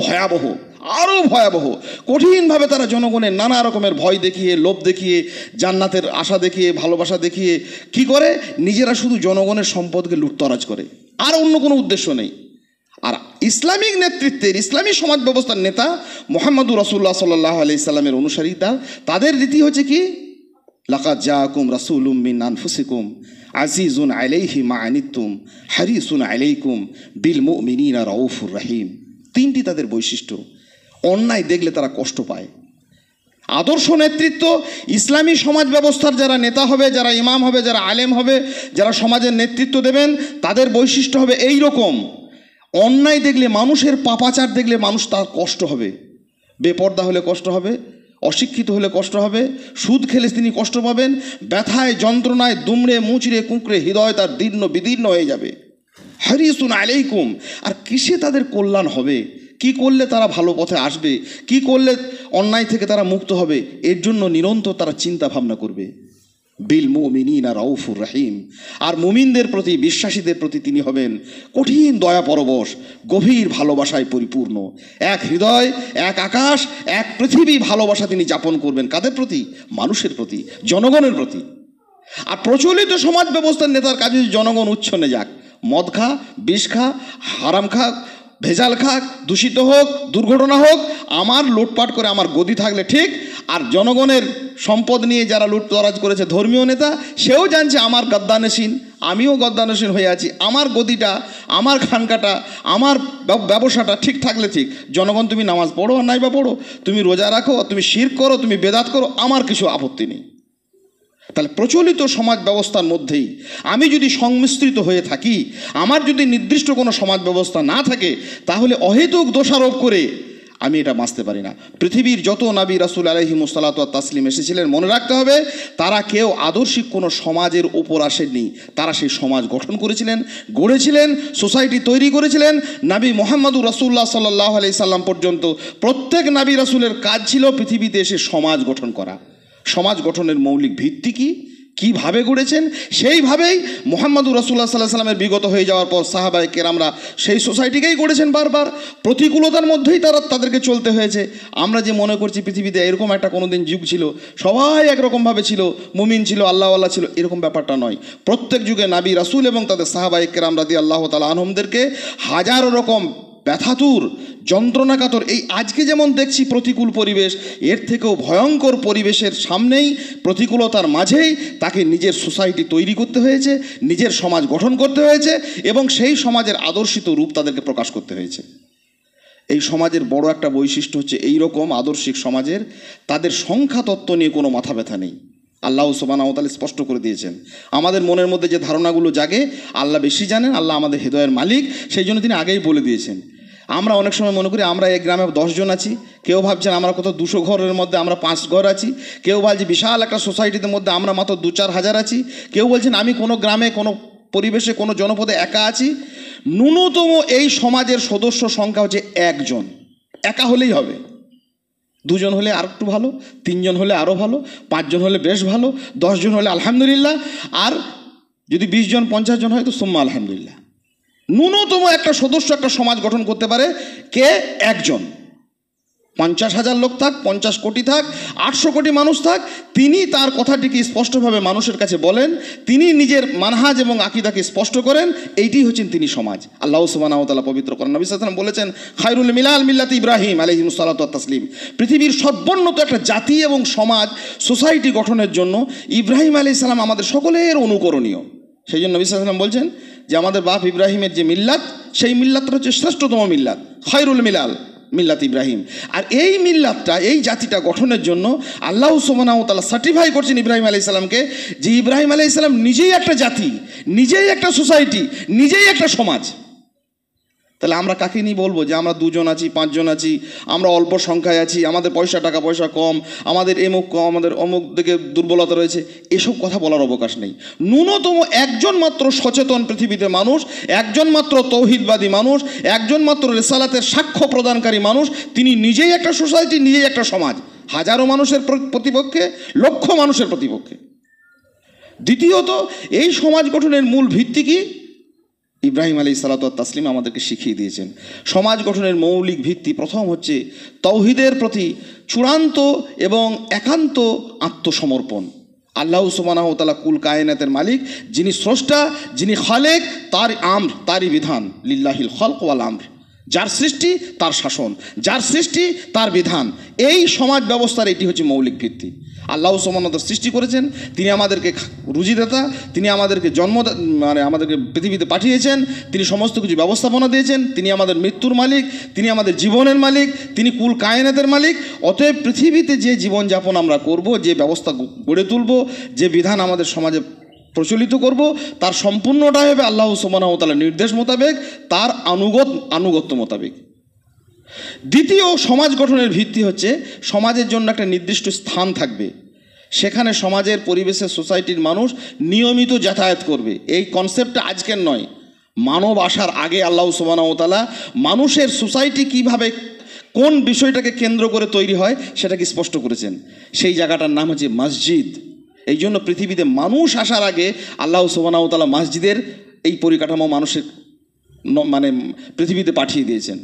ভয়াবহ। কঠিনভাবে তারা জনগণের নানা রকমের ভয় দেখিয়ে, লোভ দেখিয়ে, জান্নাতের আশা দেখিয়ে, ভালোবাসা দেখিয়ে কি করে? নিজেরা শুধু জনগণের সম্পদকে লুটতরাজ করে, আর অন্য কোনো উদ্দেশ্য নেই। আর ইসলামিক নেতৃত্বের, ইসলামী সমাজ ব্যবস্থার নেতা মুহাম্মদুর রাসূলুল্লাহ সাল্লাল্লাহু আলাইহি সাল্লামের অনুসারী, তাদের রীতি হচ্ছে কি? লাকাদ জাআকুম রাসূলুম মিন আনফুসিকুম আজিজুন আলাইহি মা আনিতুম হারিসুন আলাইকুম বিল মুমিনিনা রাউফুর রহিম। তিনটি তাদের বৈশিষ্ট্য। অন্যায় দেখলে তারা কষ্ট পায়। আদর্শ নেতৃত্ব, ইসলামী সমাজ ব্যবস্থার যারা নেতা হবে, যারা ইমাম হবে, যারা আলেম হবে, যারা সমাজের নেতৃত্ব দেবেন, তাদের বৈশিষ্ট্য হবে এই রকম। অন্যায় দেখলে, মানুষের পাপাচার দেখলে মানুষ তার কষ্ট হবে, বেপর্দা হলে কষ্ট হবে, অশিক্ষিত হলে কষ্ট হবে, সুদ খেলে তিনি কষ্ট পাবেন, ব্যথায় যন্ত্রণায় দুমড়ে মুচড়ে কুঁকড়ে হৃদয় তার দীর্ণ বিদীর্ণ হয়ে যাবে। হারিসুন আলাইকুম। আর কিসে তাদের কল্যাণ হবে? কি করলে তারা ভালো পথে আসবে? কি করলে অন্যায় থেকে তারা মুক্ত হবে? এর জন্য নিরন্তর তারা চিন্তা ভাবনা করবে। বিল মুমিনিনা রাউফুর রহিম। আর মুমিনদের প্রতি, বিশ্বাসীদের প্রতি তিনি হবেন কঠিন দয়া পরবশ, গভীর ভালোবাসায় পরিপূর্ণ। এক হৃদয়, এক আকাশ, এক পৃথিবী ভালোবাসা তিনি যাপন করবেন। কাদের প্রতি? মানুষের প্রতি, জনগণের প্রতি। আর প্রচলিত সমাজ ব্যবস্থার নেতার কাজে জনগণ উচ্ছন্নে যাক, মদ খা, বিষ খা, হারাম খা, ভেজাল খাক, দূষিত হোক, দুর্ঘটনা হোক, আমার লুটপাট করে আমার গদি থাকলে ঠিক। আর জনগণের সম্পদ নিয়ে যারা লুটতরাজ করেছে ধর্মীয় নেতা, সেও জানছে আমার গদ্দানশীন, আমিও গদ্দানশীন হয়ে আছি, আমার গদিটা, আমার খানকাটা, আমার ব্যবসাটা ঠিক থাকলে ঠিক। জনগণ তুমি নামাজ পড়ো আর নাই বা পড়ো, তুমি রোজা রাখো, তুমি শিরক করো, তুমি বেদাত করো, আমার কিছু আপত্তি নেই। তাহলে প্রচলিত সমাজ ব্যবস্থার মধ্যেই আমি যদি সংমিশ্রিত হয়ে থাকি, আমার যদি নির্দিষ্ট কোনো সমাজ ব্যবস্থা না থাকে, তাহলে অহেতুক দোষারোপ করে আমি এটা বাঁচতে পারি না। পৃথিবীর যত নবী রাসূল আলাইহিমুস সালাতু ওয়াত তাসলিম এসেছিলেন, মনে রাখতে হবে তারা কেউ আদর্শিক কোনো সমাজের ওপর আসেননি। তারা সেই সমাজ গঠন করেছিলেন, গড়েছিলেন, সোসাইটি তৈরি করেছিলেন। নবী মুহাম্মদুর রাসূলুল্লাহ সাল্লাল্লাহু আলাইহি সাল্লাম পর্যন্ত প্রত্যেক নবী রাসূলের কাজ ছিল পৃথিবীতে এসে সমাজ গঠন করা। সমাজ গঠনের মৌলিক ভিত্তি কি, কীভাবে গড়েছেন, সেইভাবেই মুহাম্মদুর রাসূলুল্লাহ সাল্লাল্লাহু আলাইহি ওয়াসাল্লামের বিগত হয়ে যাওয়ার পর সাহাবায়ে কেরামরা সেই সোসাইটিকেই গড়েছেন। বারবার প্রতিকূলতার মধ্যেই তাদেরকে চলতে হয়েছে। আমরা যে মনে করছি পৃথিবীতে এরকম একটা কোনোদিন যুগ ছিল, সবাই একরকমভাবে ছিল, মুমিন ছিল, আল্লাহওয়ালা ছিল, এরকম ব্যাপারটা নয়। প্রত্যেক যুগে নবী রাসূল এবং তাদের সাহাবায়ে কেরাম রাদিয়াল্লাহু তাআলা আনহুমদেরকে হাজারো রকম ব্যথাতুর, যন্ত্রণাকাতর, এই আজকে যেমন দেখছি প্রতিকূল পরিবেশ, এর থেকেও ভয়ঙ্কর পরিবেশের সামনেই, প্রতিকূলতার মাঝেই তাকে নিজের সোসাইটি তৈরি করতে হয়েছে, নিজের সমাজ গঠন করতে হয়েছে এবং সেই সমাজের আদর্শিত রূপ তাদেরকে প্রকাশ করতে হয়েছে। এই সমাজের বড় একটা বৈশিষ্ট্য হচ্ছে এই রকম আদর্শিক সমাজের তাদের সংখ্যা তত্ত্ব নিয়ে কোনো মাথা ব্যথা নেই। আল্লাহ সুবহানাহু ওয়া তাআলা স্পষ্ট করে দিয়েছেন। আমাদের মনের মধ্যে যে ধারণাগুলো জাগে আল্লাহ বেশি জানেন, আল্লাহ আমাদের হৃদয়ের মালিক, সেই জন্য তিনি আগেই বলে দিয়েছেন। আমরা অনেক সময় মনে করি আমরা এই গ্রামে 10 জন আছি, কেউ ভাবছেন আমরা কত 200 ঘরের মধ্যে আমরা 5 ঘর আছি, কেউ ভাবছে বিশাল একটা সোসাইটির মধ্যে আমরা মাত্র 2-4 হাজার আছি, কেউ বলছেন আমি কোনো গ্রামে কোনো পরিবেশে কোনো জনপদে একা আছি। ন্যূনতম এই সমাজের সদস্য সংখ্যা হচ্ছে 1 জন, একা হলেই হবে। 2 জন হলে আর একটু ভালো, 3 জন হলে আরও ভালো, 5 জন হলে বেশ ভালো, 10 জন হলে আলহামদুলিল্লাহ, আর যদি 20 জন 50 জন হয় তো সুম্মা আলহামদুলিল্লাহ। ন্যূনতম একটা সদস্য একটা সমাজ গঠন করতে পারে কে? 1 জন। 50,000 লোক থাক, 50 কোটি থাক, 800 কোটি মানুষ থাক, তিনি তার কথাটিকে স্পষ্টভাবে মানুষের কাছে বলেন, তিনি নিজের মানহাজ এবং আকীদাকে স্পষ্ট করেন, এইটি হচ্ছেন তিনি সমাজ। আল্লাহ সুবহানাহু ওয়া তাআলা পবিত্র কোরআন নবী সাল্লাল্লাহু আলাইহি ওয়াসাল্লাম বলেছেন, খায়রুল মিলাল মিল্লাতি ইব্রাহিম আলাইহিস সালাতু ওয়াত তাসলিম। পৃথিবীর সর্বোন্নত একটা জাতি এবং সমাজ সোসাইটি গঠনের জন্য ইব্রাহিম আলাইহিস সালাম আমাদের সকলের অনুকরণীয়। সেই জন্য নবী সাল্লাল্লাহু আলাইহি ওয়াসাল্লাম বলছেন যে আমাদের বাপ ইব্রাহিমের যে মিল্লাত, সেই মিল্লাতটা হচ্ছে শ্রেষ্ঠতম মিল্লাত, খায়রুল মিলাল মিল্লাত ইব্রাহিম। আর এই মিল্লাতটা, এই জাতিটা গঠনের জন্য আল্লাহ সুবহানাহু ওয়া তাআলা সার্টিফাই করছেন ইব্রাহিম আলাইহিস সালামকে, যে ইব্রাহিম আলাইহিস সালাম নিজেই একটা জাতি, নিজেই একটা সোসাইটি, নিজেই একটা সমাজ। তাহলে আমরা কাকে নিয়ে বলবো যে আমরা 2 জন আছি, 5 জন আছি, আমরা অল্প সংখ্যায় আছি, আমাদের টাকা পয়সা কম, আমাদের এমুক কম, আমাদের অমুক দিকে দুর্বলতা রয়েছে, এসব কথা বলার অবকাশ নেই। ন্যূনতম 1 জন মাত্র সচেতন পৃথিবীতে মানুষ, 1 জন মাত্র তৌহিদবাদী মানুষ, 1 জন মাত্র রিসালাতের সাক্ষ্য প্রদানকারী মানুষ, তিনি নিজেই একটা সোসাইটি, নিজেই একটা সমাজ, হাজারো মানুষের প্রতিপক্ষে, লক্ষ মানুষের প্রতিপক্ষে। দ্বিতীয়ত, এই সমাজ গঠনের মূল ভিত্তি কি? ইব্রাহিম আলাইহিস সালাতু ওয়াত তাসলিম আমাদেরকে শিখিয়ে দিয়েছেন। সমাজ গঠনের মৌলিক ভিত্তি প্রথম হচ্ছে তাওহীদের প্রতি চূড়ান্ত এবং একান্ত আত্মসমর্পণ। আল্লাহ সুবহানাহু ওয়া তাআলা কুল কায়নাতের মালিক, যিনি স্রষ্টা, যিনি খালেক, তার আমর, তারই বিধান, লিল্লাহিল খালক ওয়াল আমর, যার সৃষ্টি তার শাসন, যার সৃষ্টি তার বিধান। এই সমাজ ব্যবস্থার এটি হচ্ছে মৌলিক ভিত্তি। আল্লাহ সুবহানাহু ওয়া তাআলা সৃষ্টি করেছেন, তিনি আমাদেরকে রুজিদাতা, তিনি আমাদেরকে আমাদেরকে পৃথিবীতে পাঠিয়েছেন, তিনি সমস্ত কিছু ব্যবস্থাপনা দিয়েছেন, তিনি আমাদের মৃত্যুর মালিক, তিনি আমাদের জীবনের মালিক, তিনি কুল কায়নাতের মালিক। অতএব পৃথিবীতে যে জীবনযাপন আমরা করব, যে ব্যবস্থা গড়ে তুলব, যে বিধান আমাদের সমাজে প্রচলিত করব, তার সম্পূর্ণটাই হবে আল্লাহ সুবহানাহু ওয়া তাআলার নির্দেশ মোতাবেক, তার আনুগত্য মোতাবেক। দ্বিতীয় সমাজ গঠনের ভিত্তি হচ্ছে সমাজের জন্য একটা নির্দিষ্ট স্থান থাকবে, সেখানে সমাজের পরিবেশের সোসাইটির মানুষ নিয়মিত যাতায়াত করবে। এই কনসেপ্টটা আজকের নয়, মানব আসার আগে আল্লাহ সুবহানাহু ওয়া তাআলা মানুষের সোসাইটি কিভাবে, কোন বিষয়টাকে কেন্দ্র করে তৈরি হয় সেটাকে স্পষ্ট করেছেন। সেই জায়গাটার নাম হচ্ছে মসজিদ। এই জন্য পৃথিবীতে মানুষ আসার আগে আল্লাহ সুবহানাহু ওয়া তাআলা মসজিদের এই পরিকাঠামো মানুষের পৃথিবীতে পাঠিয়ে দিয়েছেন।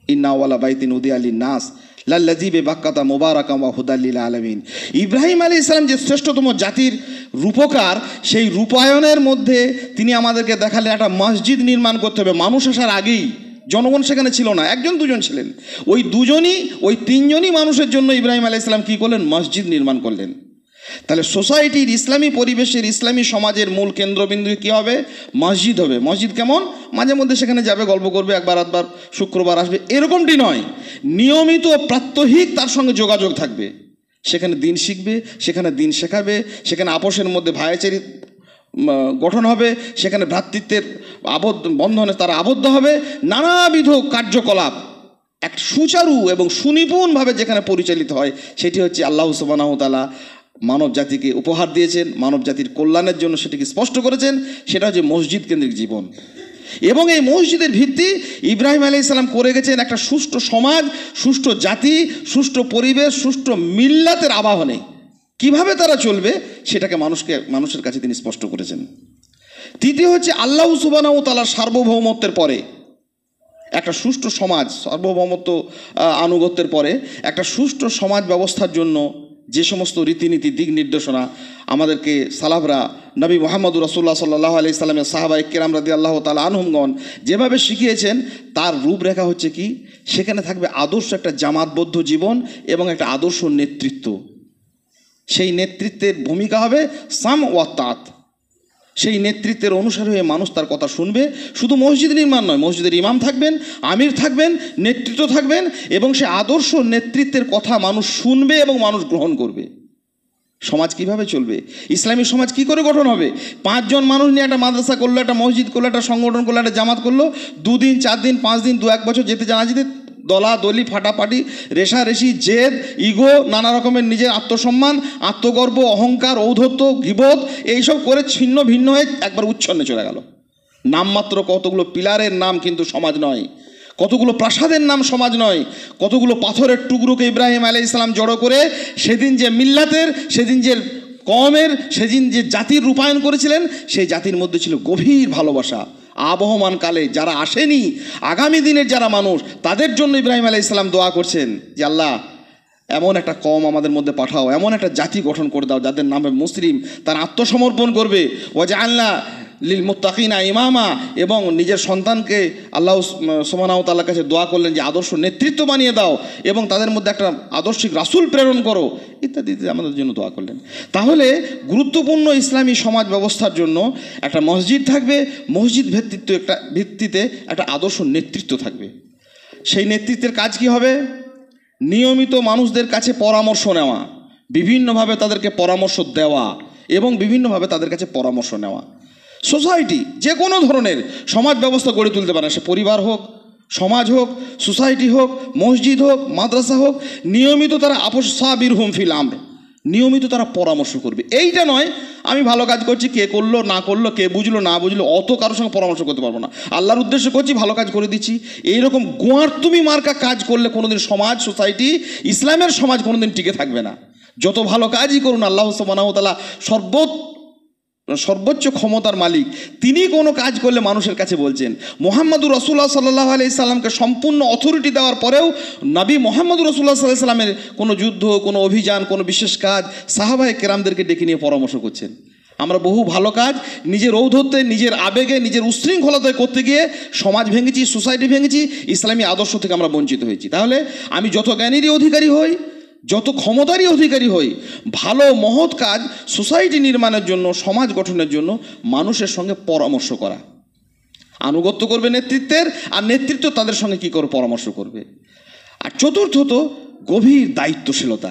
ইন্না ওয়ালা বাইতিন উদিয়া লিন-নাস লাল্লাযী বিবাক্কাতা মুবারাকাম ওয়া হুদাল লিল আলামিন। ইব্রাহিম আলাইহিস সালাম যে শ্রেষ্ঠতম জাতির রূপকার, সেই রূপায়ণের মধ্যে তিনি আমাদেরকে দেখালেন একটা মসজিদ নির্মাণ করতে হবে। মানুষ আসার আগেই জনগণ সেখানে ছিল না, 1 জন 2 জন ছিলেন, ওই 3 জনই মানুষের জন্য ইব্রাহিম আলাইহিস সালাম কী করলেন? মসজিদ নির্মাণ করলেন। তাহলে সোসাইটির, ইসলামী পরিবেশের, ইসলামী সমাজের মূল কেন্দ্রবিন্দু কী হবে? মসজিদ হবে। মসজিদ কেমন? মাঝে মধ্যে সেখানে যাবে, গল্প করবে, একবার আধবার শুক্রবার আসবে, এরকমটি নয়। নিয়মিত প্রাত্যহিক তার সঙ্গে যোগাযোগ থাকবে, সেখানে দিন শিখবে, সেখানে দিন শেখাবে, সেখানে আপোষের মধ্যে ভাইচারি গঠন হবে, সেখানে ভ্রাতৃত্বের বন্ধনে তারা আবদ্ধ হবে। নানাবিধ কার্যকলাপ এক সুচারু এবং সুনিপুণভাবে যেখানে পরিচালিত হয়, সেটি হচ্ছে আল্লাহ সুবহানাহু ওয়া তাআলা মানব জাতিকে উপহার দিয়েছেন, মানব জাতির কল্যাণের জন্য সেটিকে স্পষ্ট করেছেন। সেটা হচ্ছে মসজিদ কেন্দ্রিক জীবন। এবং এই মসজিদের ভিত্তি ইব্রাহিম আলাইহিস সালাম করে গেছেন একটা সুষ্ঠু সমাজ, সুষ্ঠু জাতি, সুষ্ঠু পরিবেশ, সুষ্ঠু মিল্লাতের আবাহনে কিভাবে তারা চলবে সেটাকে মানুষের কাছে তিনি স্পষ্ট করেছেন। তৃতীয় হচ্ছে আল্লাহ সুবহানাহু ওয়া তাআলার সার্বভৌমত্বের পরে একটা সুষ্ঠু সমাজ, সার্বভৌমত্ব আনুগত্যের পরে একটা সুষ্ঠু সমাজ ব্যবস্থার জন্য যে সমস্ত রীতিনীতি দিক নির্দেশনা আমাদেরকে সালাফরা নবী মুহাম্মদুর রাসূলুল্লাহ সাল্লাল্লাহু আলাইহি সাল্লামের সাহাবায়ে কেরাম রাদিয়াল্লাহু তাআলা আনহুমগণ যেভাবে শিখিয়েছেন তার রূপরেখা হচ্ছে কি, সেখানে থাকবে আদর্শ একটা জামাতবদ্ধ জীবন এবং একটা আদর্শ নেতৃত্ব। সেই নেতৃত্বের ভূমিকা হবে সাম ওয়া তাত। সেই নেতৃত্বের অনুসারী হয়ে মানুষ তার কথা শুনবে। শুধু মসজিদ নির্মাণ নয়, মসজিদের ইমাম থাকবেন, আমির থাকবেন, নেতৃত্ব থাকবেন, এবং সে আদর্শ নেতৃত্বের কথা মানুষ শুনবে এবং মানুষ গ্রহণ করবে। সমাজ কিভাবে চলবে, ইসলামী সমাজ কি করে গঠন হবে? 5 জন মানুষ নিয়ে একটা মাদ্রাসা করলো, একটা মসজিদ করলো, একটা সংগঠন করলো, একটা জামাত করলো, 2 দিন 4 দিন 5 দিন 2-1 বছর যেতে জানা যেতে দলাদলি ফাটাফাটি রেশারেশি জেদ ইগো নানা রকমের নিজের আত্মসম্মান আত্মগর্ব অহংকার ঔদ্ধত্য গীবত এইসব করে ছিন্ন ভিন্ন হয়ে একবার উচ্ছন্নে চলে গেল। নামমাত্র কতগুলো পিলারের নাম কিন্তু সমাজ নয়, কতগুলো প্রাসাদের নাম সমাজ নয়, কতগুলো পাথরের টুকরোকে ইব্রাহিম আলাইহিস সালাম জড়ো করে সেদিন যে মিল্লাতের, সেদিন যে কওমের, সেদিন যে জাতির রূপায়ণ করেছিলেন, সেই জাতির মধ্যে ছিল গভীর ভালোবাসা। আবহমান কালে যারা আসেনি, আগামী দিনের যারা মানুষ, তাদের জন্য ইব্রাহিম আলাইহিস সালাম দোয়া করছেন যে আল্লাহ এমন একটা কওম আমাদের মধ্যে পাঠাও, এমন একটা জাতি গঠন করে দাও যাদের নামে মুসলিম, তারা আত্মসমর্পণ করবে। ওয়াজআলনা লিল মুত্তাকিনা ইমামা, এবং নিজের সন্তানকে আল্লাহ সুবহানাহু ওয়া তাআলার কাছে দোয়া করলেন যে আদর্শ নেতৃত্ব বানিয়ে দাও এবং তাদের মধ্যে একটা আদর্শিক রাসূল প্রেরণ করো, ইত্যাদি আমাদের জন্য দোয়া করলেন। তাহলে গুরুত্বপূর্ণ ইসলামী সমাজ ব্যবস্থার জন্য একটা মসজিদ থাকবে, মসজিদ ভিত্তিতে একটা আদর্শ নেতৃত্ব থাকবে। সেই নেতৃত্বের কাজ কি হবে? নিয়মিত মানুষদের কাছে পরামর্শ নেওয়া, বিভিন্নভাবে তাদেরকে পরামর্শ দেওয়া এবং বিভিন্নভাবে তাদের কাছে পরামর্শ নেওয়া। সোসাইটি যে কোনো ধরনের সমাজ ব্যবস্থা গড়ে তুলতে পারে, সে পরিবার হোক, সমাজ হোক, সোসাইটি হোক, মসজিদ হোক, মাদ্রাসা হোক, নিয়মিত তারা সাবিরহুম ফিল আমর, নিয়মিত তারা পরামর্শ করবে। এইটা নয় আমি ভালো কাজ করছি, কে করলো না করলো, কে বুঝলো না বুঝলো, অত কারোর সঙ্গে পরামর্শ করতে পারবো না, আল্লাহর উদ্দেশ্যে করছি, ভালো কাজ করে দিচ্ছি, এইরকম গোয়ার তুমি মার্কা কাজ করলে কোনোদিন সমাজ, সোসাইটি, ইসলামের সমাজ কোনোদিন টিকে থাকবে না। যত ভালো কাজই করুন, আল্লাহ সুবহানাহু ওয়া তাআলা সর্বোচ্চ ক্ষমতার মালিক, তিনি কোনো কাজ করলে মানুষের কাছে বলছেন। মুহাম্মদুর রাসূলুল্লাহ সাল্লাল্লাহু আলাইহি সাল্লামকে সম্পূর্ণ অথরিটি দেওয়ার পরেও নবী মুহাম্মদুর রাসূলুল্লাহ সাল্লাল্লাহু আলাইহি সাল্লামের কোনো যুদ্ধ, কোনো অভিযান, কোনো বিশেষ কাজ সাহাবায়ে কেরামদেরকে ডেকে নিয়ে পরামর্শ করছেন। আমরা বহু ভালো কাজ নিজের ঔদ্ধত্যে, নিজের আবেগে, নিজের উশৃঙ্খলতায় করতে গিয়ে সমাজ ভেঙেছি, সোসাইটি ভেঙেছি, ইসলামী আদর্শ থেকে আমরা বঞ্চিত হয়েছি। তাহলে আমি যত জ্ঞানেরই অধিকারী হই, যত ক্ষমতারই অধিকারী হই, ভালো মহৎ কাজ সোসাইটি নির্মাণের জন্য, সমাজ গঠনের জন্য মানুষের সঙ্গে পরামর্শ করা, আনুগত্য করবে নেতৃত্বের, আর নেতৃত্ব তাদের সঙ্গে কী করে পরামর্শ করবে। আর চতুর্থত গভীর দায়িত্বশীলতা।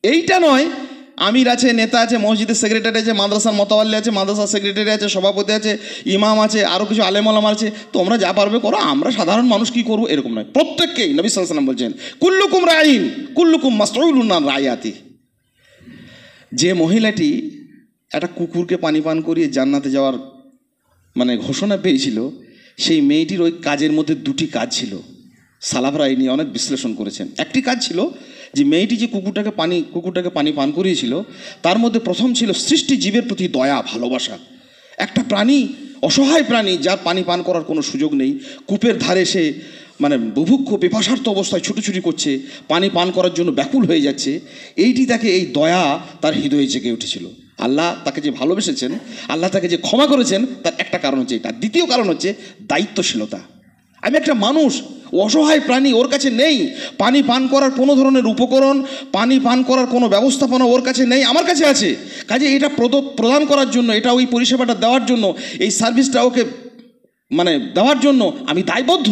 এইটা নয় আমির আছে, নেতা আছে, মসজিদের সেক্রেটারি আছে, মাদ্রাসার মোতাওয়াল্লি আছে, মাদ্রাসার সেক্রেটারি আছে, সভাপতি আছে, ইমাম আছে, আরও কিছু আলেম ওলামা আছে, তোমরা যা পারবে করো, আমরা সাধারণ মানুষ কি করবো, এরকম নয়। প্রত্যেককেই নবী সাল্লাল্লাহু আলাইহি ওয়াসাল্লাম বলছেন কুল্লুকুম রাইন কুল্লুকুম মাসউলুন আন রায়াতি। যে মহিলাটি একটা কুকুরকে পানি পান করিয়ে জান্নাতে যাওয়ার ঘোষণা পেয়েছিল, সেই মেয়েটির ওই কাজের মধ্যে 2টি কাজ ছিল। সালাফরা এই নিয়ে অনেক বিশ্লেষণ করেছেন। একটি কাজ ছিল যে মেয়েটি যে কুকুরটাকে পানি পান করিয়েছিল, তার মধ্যে প্রথম ছিল সৃষ্টি জীবের প্রতি দয়া, ভালোবাসা। একটা প্রাণী, অসহায় প্রাণী, যার পানি পান করার কোনো সুযোগ নেই, কূপের ধারে সে বুভুক্ষ পিপাসার্ত অবস্থায় ছুটোছুটি করছে, পানি পান করার জন্য ব্যাকুল হয়ে যাচ্ছে। এইটি তাকে, এই দয়া তার হৃদয়ে জেগে উঠেছিল। আল্লাহ তাকে যে ভালোবেসেছেন, আল্লাহ তাকে যে ক্ষমা করেছেন, তার একটা কারণ হচ্ছে এটা। দ্বিতীয় কারণ হচ্ছে দায়িত্বশীলতা। আমি একটা মানুষ, অসহায় প্রাণী, ওর কাছে নেই পানি পান করার কোনো ধরনের উপকরণ, পানি পান করার কোনো ব্যবস্থাপনা ওর কাছে নেই, আমার কাছে আছে। কাজে এটা প্রদান করার জন্য, এটা ওই পরিষেবাটা দেওয়ার জন্য, এই সার্ভিসটা ওকে দেওয়ার জন্য আমি দায়বদ্ধ।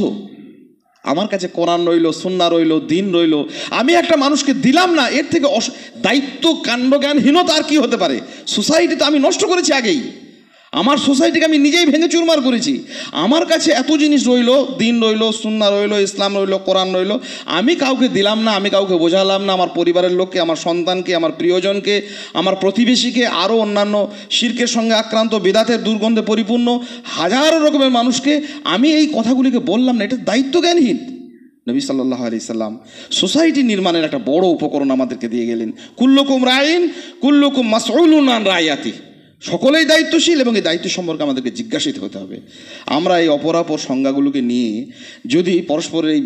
আমার কাছে কোরআন রইল, সুন্নাহ রইল, দিন রইল, আমি একটা মানুষকে দিলাম না, এর থেকে দায়িত্ব কাণ্ডজ্ঞানহীনতা আর কি হতে পারে? সোসাইটি তো আমি নষ্ট করেছি আগেই, আমার সোসাইটিকে আমি নিজেই ভেঙে চুরমার করেছি। আমার কাছে এত জিনিস রইল, দিন রইল, সুন্নাহ রইল, ইসলাম রইল, কোরআন রইল, আমি কাউকে দিলাম না, আমি কাউকে বোঝালাম না, আমার পরিবারের লোককে, আমার সন্তানকে, আমার প্রিয়জনকে, আমার প্রতিবেশীকে, আরও অন্যান্য শিরকের সঙ্গে আক্রান্ত, বিদাতের দুর্গন্ধে পরিপূর্ণ হাজারো রকমের মানুষকে আমি এই কথাগুলিকে বললাম না। এটা দায়িত্বজ্ঞানহীন। নবী সাল্লাল্লাহু আলাইহি সাল্লাম সোসাইটি নির্মাণের একটা বড় উপকরণ আমাদেরকে দিয়ে গেলেন। কুল্লুকুম রাইন কুল্লুকুম মাসউলুন আন রায়াতি। সকলেই দায়িত্বশীল এবং এই দায়িত্ব সম্পর্কে আমাদেরকে জিজ্ঞাসিত হতে হবে। আমরা এই অপরাপর সংজ্ঞাগুলোকে নিয়ে যদি পরস্পরের এই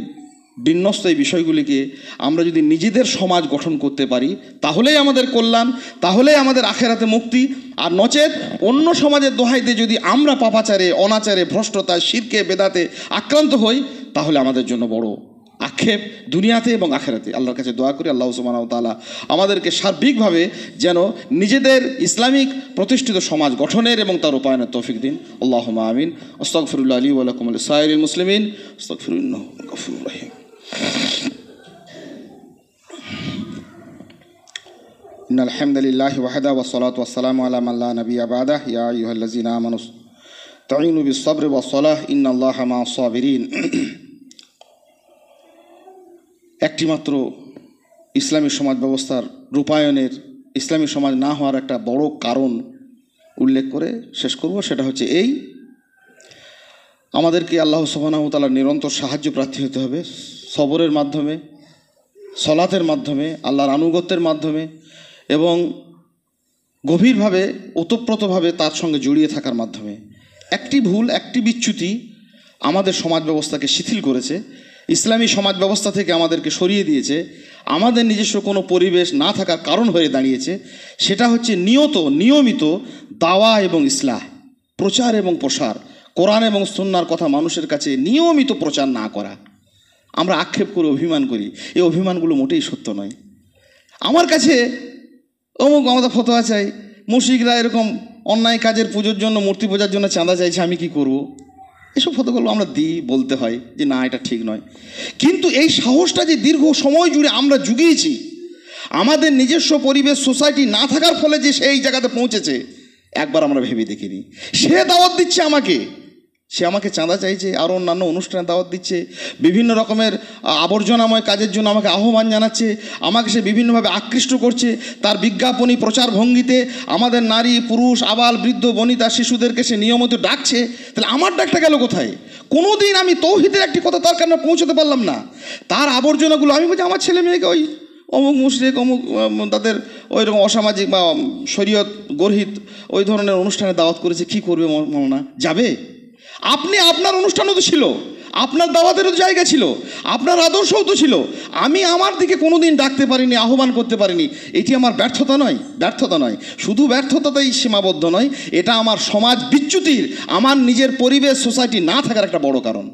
বিন্যস্ত এই বিষয়গুলিকে আমরা যদি নিজেদের সমাজ গঠন করতে পারি তাহলেই আমাদের কল্যাণ, তাহলেই আমাদের আখেরাতে মুক্তি। আর নচেত অন্য সমাজের দোহাই দিয়ে যদি আমরা পাপাচারে, অনাচারে, ভ্রষ্টতা, শিরকে, বেদাতে আক্রান্ত হই তাহলে আমাদের জন্য বড় আক্ষেপ দুনিয়াতে এবং আখেরাতে। আল্লাহর কাছে দোয়া করি আল্লাহ সুবহানাহু ওয়া তাআলা আমাদেরকে সার্বিকভাবে যেন নিজেদের ইসলামিক প্রতিষ্ঠিত সমাজ গঠনের এবং তার রূপায়ণের তৌফিক দিন। আল্লাহুম্মা আমিন। আস্তাগফিরুল্লাহ লি ওয়া লাকুম ওয়া লিসাইরিল মুসলিমিন আস্তাগফিরু ইন্নাহু গফুরুর রহিম। ইন্নাল হামদালিল্লাহি ওয়াহদা ওয়াস সালাতু ওয়াস সালামু আলা মান লা নাবিয়্যা বা'দা ইয়া আইয়ুহাল্লাযীনা আমানু ইসতাঈনু বিস সাবরি ওয়াস সালাহ ইন্নাল্লাহা মা'আস সাবিরিন। একটিমাত্র ইসলামী সমাজ ব্যবস্থার রূপায়ণের, ইসলামী সমাজ না হওয়ার একটা বড় কারণ উল্লেখ করে শেষ করব। সেটা হচ্ছে এই, আমাদেরকে আল্লাহ সুবহানাহু ওয়া তাআলার নিরন্তর সাহায্য প্রার্থী হতে হবে সবরের মাধ্যমে, সলাতের মাধ্যমে, আল্লাহর আনুগত্যের মাধ্যমে এবং গভীরভাবে ওতপ্রোতভাবে তার সঙ্গে জড়িয়ে থাকার মাধ্যমে। একটি ভুল, একটি বিচ্যুতি আমাদের সমাজ ব্যবস্থাকে শিথিল করেছে, ইসলামী সমাজ ব্যবস্থা থেকে আমাদেরকে সরিয়ে দিয়েছে, আমাদের নিজস্ব কোনো পরিবেশ না থাকার কারণ হয়ে দাঁড়িয়েছে। সেটা হচ্ছে নিয়মিত দাওয়া এবং ইসলাহ, প্রচার এবং প্রসার, কোরআন এবং সুন্নাহর কথা মানুষের কাছে নিয়মিত প্রচার না করা। আমরা আক্ষেপ করে অভিমান করি, এই অভিমানগুলো মোটেই সত্য নয়। আমার কাছে আমাদের ফতোয়া চাই, মুশরিকরা এরকম অন্যায় কাজের পুজোর জন্য, মূর্তি পূজার জন্য চাঁদা চাইছে, আমি কি করব? এসব ফতোয়াগুলো আমরা দিই, বলতে হয় যে না, এটা ঠিক নয়। কিন্তু এই সাহসটা যে দীর্ঘ সময় জুড়ে আমরা জুগিয়েছি, আমাদের নিজস্ব পরিবেশ, সোসাইটি না থাকার ফলে যে সেই জায়গাতে পৌঁছেছে, একবার আমরা ভেবে দেখিনি। সে দাওয়াত দিচ্ছে আমাকে, সে আমাকে চাঁদা চাইছে, আরও অন্যান্য অনুষ্ঠানে দাওয়াত দিচ্ছে, বিভিন্ন রকমের আবর্জনাময় কাজের জন্য আমাকে আহ্বান জানাচ্ছে, আমাকে সে বিভিন্নভাবে আকৃষ্ট করছে, তার বিজ্ঞাপনী প্রচার ভঙ্গিতে আমাদের নারী, পুরুষ, আবাল, বৃদ্ধ, বনিতা, শিশুদেরকে সে নিয়মিত ডাকছে। তাহলে আমার ডাকটা গেল কোথায়? কোনো দিন আমি তৌহিদের একটি কথা তার কারণে পৌঁছতে পারলাম না। তার আবর্জনাগুলো আমি বলছি আমার ছেলে মেয়েকে ওই অমুক মুশরিক, অমুক তাদের ওই রকম অসামাজিক বা শরীয়ত গর্হিত ওই ধরনের অনুষ্ঠানে দাওয়াত করেছে, কি করবে মৌলানা? যাবে? আপনি আপনার অনুষ্ঠানও তো ছিল, আপনার দাওয়াতেরও জায়গা ছিল, আপনার আদর্শও তো ছিল। আমি আমার দিকে কোনো দিন ডাকতে পারিনি, আহ্বান করতে পারিনি। এটি আমার ব্যর্থতা নয়। শুধু ব্যর্থতাতেই সীমাবদ্ধ নয়, এটা আমার সমাজ বিচ্যুতির, আমার নিজের পরিবেশ, সোসাইটি না থাকার একটা বড় কারণ।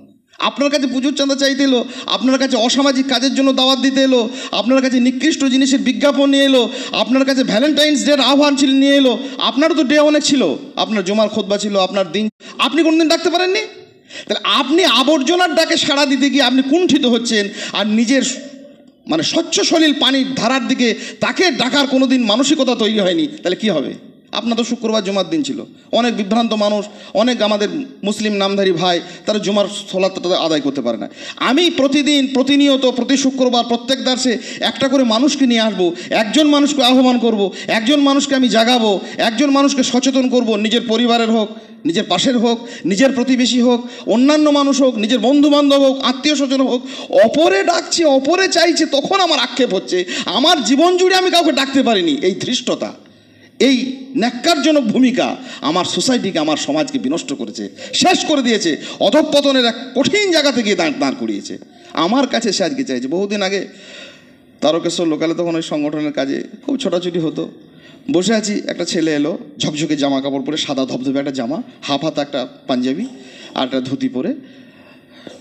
আপনার কাছে পুজোর চাঁদা চাইতে এলো, আপনার কাছে অসামাজিক কাজের জন্য দাওয়াত দিতে এলো, আপনার কাছে নিকৃষ্ট জিনিসের বিজ্ঞাপন নিয়ে এলো, আপনার কাছে ভ্যালেন্টাইন্স ডের আহ্বান নিয়ে এলো। আপনারও তো ডে অনেক ছিল, আপনার জুমার খুতবা ছিল, আপনার দিন, আপনি কোনোদিন ডাকতে পারেননি। তাহলে আপনি আবর্জনার ডাকে সাড়া দিতে গিয়ে আপনি কুণ্ঠিত হচ্ছেন, আর নিজের স্বচ্ছ সলিল পানির ধারার দিকে তাকে ডাকার কোনোদিন মানসিকতা তৈরি হয়নি। তাহলে কি হবে? আপনার তো শুক্রবার জুমার দিন ছিল, অনেক বিভ্রান্ত মানুষ, অনেক আমাদের মুসলিম নামধারী ভাই, তারা জুমার সলাতটা আদায় করতে পারে না। আমি প্রতিদিন, প্রতিনিয়ত, প্রতি শুক্রবার প্রত্যেক দার্সে একটা করে মানুষকে নিয়ে আসবো, একজন মানুষকে আহ্বান করব, একজন মানুষকে আমি জাগাবো, একজন মানুষকে সচেতন করব, নিজের পরিবারের হোক, নিজের পাশের হোক, নিজের প্রতিবেশী হোক, অন্যান্য মানুষ হোক, নিজের বন্ধু বান্ধব হোক, আত্মীয় স্বজন হোক। অপরে ডাকছে, অপরে চাইছে, তখন আমার আক্ষেপ হচ্ছে আমার জীবন জুড়ে আমি কাউকে ডাকতে পারিনি। এই ধৃষ্টতা, এই ন্যাক্কারজনক ভূমিকা আমার সোসাইটিকে, আমার সমাজকে বিনষ্ট করেছে, শেষ করে দিয়েছে, অধঃপতনের এক কঠিন জায়গা থেকে দাঁড় করিয়েছে। আমার কাছে সে আজকে চাইছে। বহুদিন আগে তারকেশ্বর লোকালে তখন ওই সংগঠনের কাজে খুব ছোটাছুটি হতো, বসে আছি, একটা ছেলে এলো, ঝকঝকে জামা কাপড় পরে, সাদা ধবধবে একটা জামা, হাফ হাতা একটা পাঞ্জাবি আর একটা ধুতি পরে,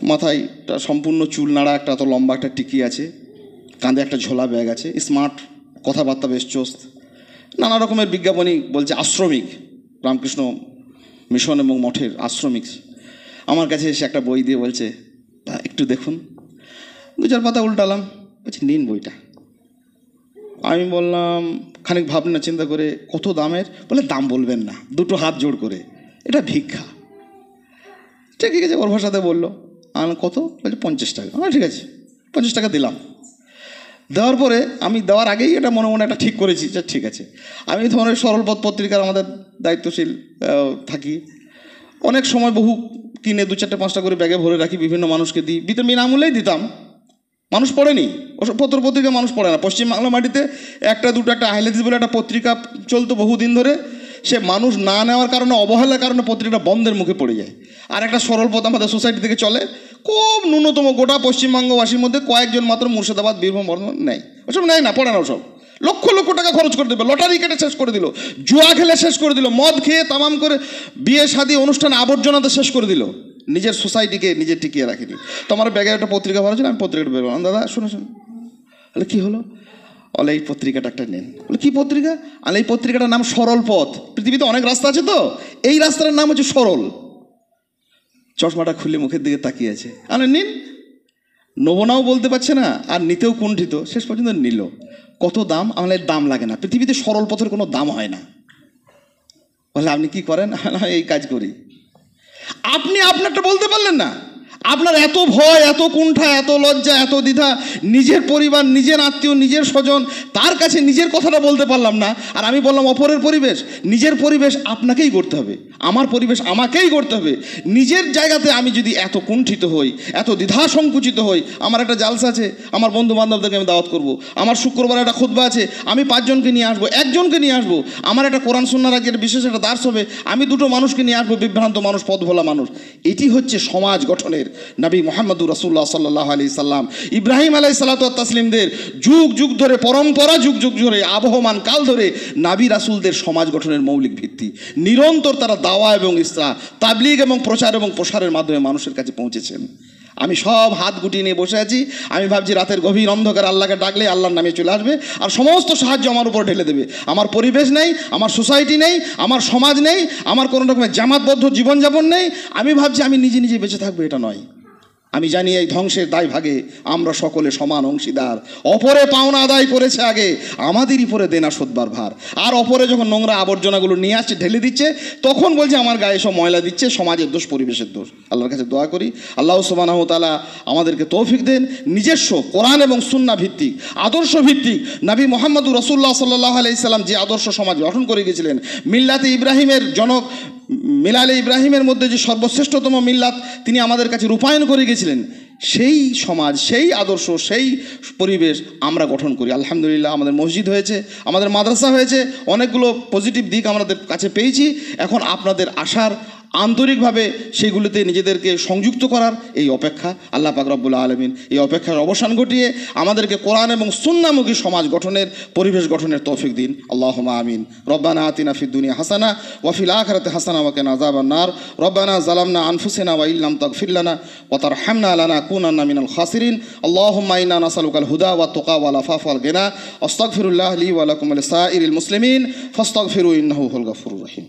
মাথায় একটা সম্পূর্ণ চুল নাড়া, একটা এত লম্বা একটা টিকি আছে, কাঁধে একটা ঝোলা ব্যাগ আছে, স্মার্ট, কথাবার্তা বেশ চোস্ত, নানা রকমের বিজ্ঞাপনী বলছে, আশ্রমিক, রামকৃষ্ণ মিশন এবং মঠের আশ্রমিক। আমার কাছে এসে একটা বই দিয়ে বলছে, একটু দেখুন। 2-4 পাতা উল্টালাম, বলছি নিন বইটা। আমি বললাম, খানিক ভাবনা চিন্তা করে, কত দামের? বলে দাম বলবেন না, দুটো হাত জোড় করে, এটা ভিক্ষা। ঠিক আছে, ওর ভাষাতে বললো। কত? বলছে 50 টাকা। ঠিক আছে, 50 টাকা দিলাম। দেওয়ার পরে আমি দেওয়ার আগেই এটা মনে মনে একটা ঠিক করেছি যে ঠিক আছে, আমি ধরনের সরলপথ পত্রিকার আমাদের দায়িত্বশীল থাকি, অনেক সময় বহু কিনে 2-4-5টা করে ব্যাগে ভরে রাখি, বিভিন্ন মানুষকে দিই, বিনামূল্যেই দিতাম। মানুষ পড়েনি, ওসব পত্রিকা মানুষ পড়ে না। পশ্চিমবাংলা মাটিতে 1-2 একটা হাইলাইটস বলে একটা পত্রিকা চলতো বহুদিন ধরে, সে মানুষ না নেওয়ার কারণে, অবহেলার কারণে পত্রিকাটা বন্ধের মুখে পড়ে যায়। আর একটা সরল পথ আমাদের সোসাইটি থেকে চলে, খুব ন্যূনতম গোটা পশ্চিমবঙ্গবাসীর মধ্যে কয়েকজন মাত্র মুর্শিদাবাদ, বীরভূম, বর্ধমান নেয়। ওসব নেয় না, পড়ে না ওসব। লক্ষ লক্ষ টাকা খরচ করে দেবে, লটারি কেটে শেষ করে দিল, জুয়া খেলে শেষ করে দিল, মদ খেয়ে তামাম করে বিয়ে শাদী অনুষ্ঠান আবর্জনাতে শেষ করে দিল, নিজের সোসাইটিকে নিজে টিকিয়ে রাখেনি। তো আমার ব্যাগে একটা পত্রিকা ভরা ছিল, আমি পত্রিকাটা বের করলাম, দাদা শুনেছেন? বলে কী হলো? বলে এই পত্রিকাটা একটা নেন। বলে কী পত্রিকা? আর এই পত্রিকাটার নাম সরল পথ। পৃথিবীতে অনেক রাস্তা আছে, তো এই রাস্তার নাম হচ্ছে সরল। চশমাটা খুলে মুখের দিকে তাকিয়ে আছে। আরে নিন। নবনাও বলতে পারছে না, আর নিতেও কুণ্ঠিত, শেষ পর্যন্ত নিল। কত দাম? আমার দাম লাগে না, পৃথিবীতে সরল পথের কোনো দাম হয় না। বলে আপনি কি করেন? এই কাজ করি। আপনি আপনারটা বলতে পারলেন না? আপনার এত ভয়, এত কুণ্ঠা, এত লজ্জা, এত দ্বিধা, নিজের পরিবার, নিজের আত্মীয়, নিজের স্বজন, তার কাছে নিজের কথাটা বলতে পারলাম না। আর আমি বললাম অপরের পরিবেশ। নিজের পরিবেশ আপনাকেই করতে হবে, আমার পরিবেশ আমাকেই করতে হবে। নিজের জায়গাতে আমি যদি এত কুণ্ঠিত হই, এত দ্বিধা সংকুচিত হই, আমার একটা জালসা আছে, আমার বন্ধু বান্ধবদেরকে আমি দাওয়াত করব, আমার শুক্রবার একটা খুতবা আছে, আমি 5 জনকে নিয়ে আসবো, 1 জনকে নিয়ে আসবো, আমার একটা কোরআন সুন্নাহর আগে বিশেষ একটা দার্স হবে, আমি 2টো মানুষকে নিয়ে আসবো, বিভ্রান্ত মানুষ, পথ ভোলা মানুষ। এটি হচ্ছে সমাজ গঠনের নবী মুহাম্মদুর রাসূলুল্লাহ সাল্লাল্লাহু আলাইহি সাল্লাম, ইব্রাহিম আলাইহিসসালাতু ওয়াত তাসলিমদের যুগ যুগ ধরে, পরম্পরা যুগ যুগ ধরে, আবহমান কাল ধরে নবী রাসূলদের সমাজ গঠনের মৌলিক ভিত্তি। নিরন্তর তারা দাওয়া এবং ইসলাহ, তাবলীগ এবং প্রচার এবং প্রসারের মাধ্যমে মানুষের কাছে পৌঁছেছেন। আমি সব হাত গুটিয়ে নিয়ে বসে আছি। আমি ভাবছি রাতের গভীর অন্ধকার আল্লাহকে ডাকলে আল্লাহর নামে চলে আসবে, আর সমস্ত সাহায্য আমার উপর ঢেলে দেবে। আমার পরিবেশ নেই, আমার সোসাইটি নেই, আমার সমাজ নেই, আমার কোনো রকমের জামাতবদ্ধ জীবনযাপন নেই। আমি ভাবছি আমি নিজে নিজে বেঁচে থাকবো, এটা নয়। আমি জানি এই ধ্বংসের দায় ভাগে আমরা সকলে সমান অংশীদার। অপরে পাওনা আদায় করেছে আগে, আমাদেরই পরে দেনা শোধবার ভার। আর অপরে যখন নোংরা আবর্জনাগুলো নিয়ে আসছে, ঢেলে দিচ্ছে, তখন বলছে আমার গায়ে সব ময়লা দিচ্ছে, সমাজের দোষ, পরিবেশের দোষ। আল্লাহর কাছে দোয়া করি আল্লাহ সুবহানাহু ওয়া তাআলা আমাদেরকে তৌফিক দেন, নিজস্ব কোরআন এবং সুন্নাহ ভিত্তিক, আদর্শ ভিত্তিক, নবী মুহাম্মদুর রাসূলুল্লাহ সাল্লাল্লাহু আলাইহি সাল্লাম যে আদর্শ সমাজ গঠন করে গেছিলেন, মিল্লাতে ইব্রাহিমের জনক, মিলালে ইব্রাহিমের মধ্যে যে সর্বশ্রেষ্ঠতম মিল্লাত তিনি আমাদের কাছে রূপায়ণ করে গেছিলেন, সেই সমাজ, সেই আদর্শ, সেই পরিবেশ আমরা গঠন করি। আলহামদুলিল্লাহ আমাদের মসজিদ হয়েছে, আমাদের মাদ্রাসা হয়েছে, অনেকগুলো পজিটিভ দিক আমাদের কাছে পেয়েছি। এখন আপনাদের আশার, আন্তরিকভাবে সেইগুলিতে নিজেদেরকে সংযুক্ত করার এই অপেক্ষা। আল্লাহ পাক রব্বুল আলামিন এই অপেক্ষার অবসান ঘটিয়ে আমাদেরকে কোরআন এবং সুন্নাহমুখী সমাজ গঠনের, পরিবেশ গঠনের তৌফিক দিন। আল্লাহুম্মা আমিন। রব্বানা আতিনা ফিদ দুনিয়া হাসানা ওয়া ফিল আখিরাতি হাসানা ওয়া কিনা আযাবান নার। রব্বানা যালামনা আনফুসানা ওয়া ইল্লাম তাগফির লানা ওয়া তারহামনা লানাকুনান্না মিনাল খাসিরিন। আল্লাহুম্মা ইন্না নাসআলুকাল হুদা ওয়াত তুকা ওয়াল আফাফা ওয়াল গিনা। আস্তাগফিরুল্লাহ লি ওয়া লাকুম ওয়া লিসাইরিল মুসলিমিন ফাস্তাগফিরু ইন্নাহু হুল গফুরুর রহিম।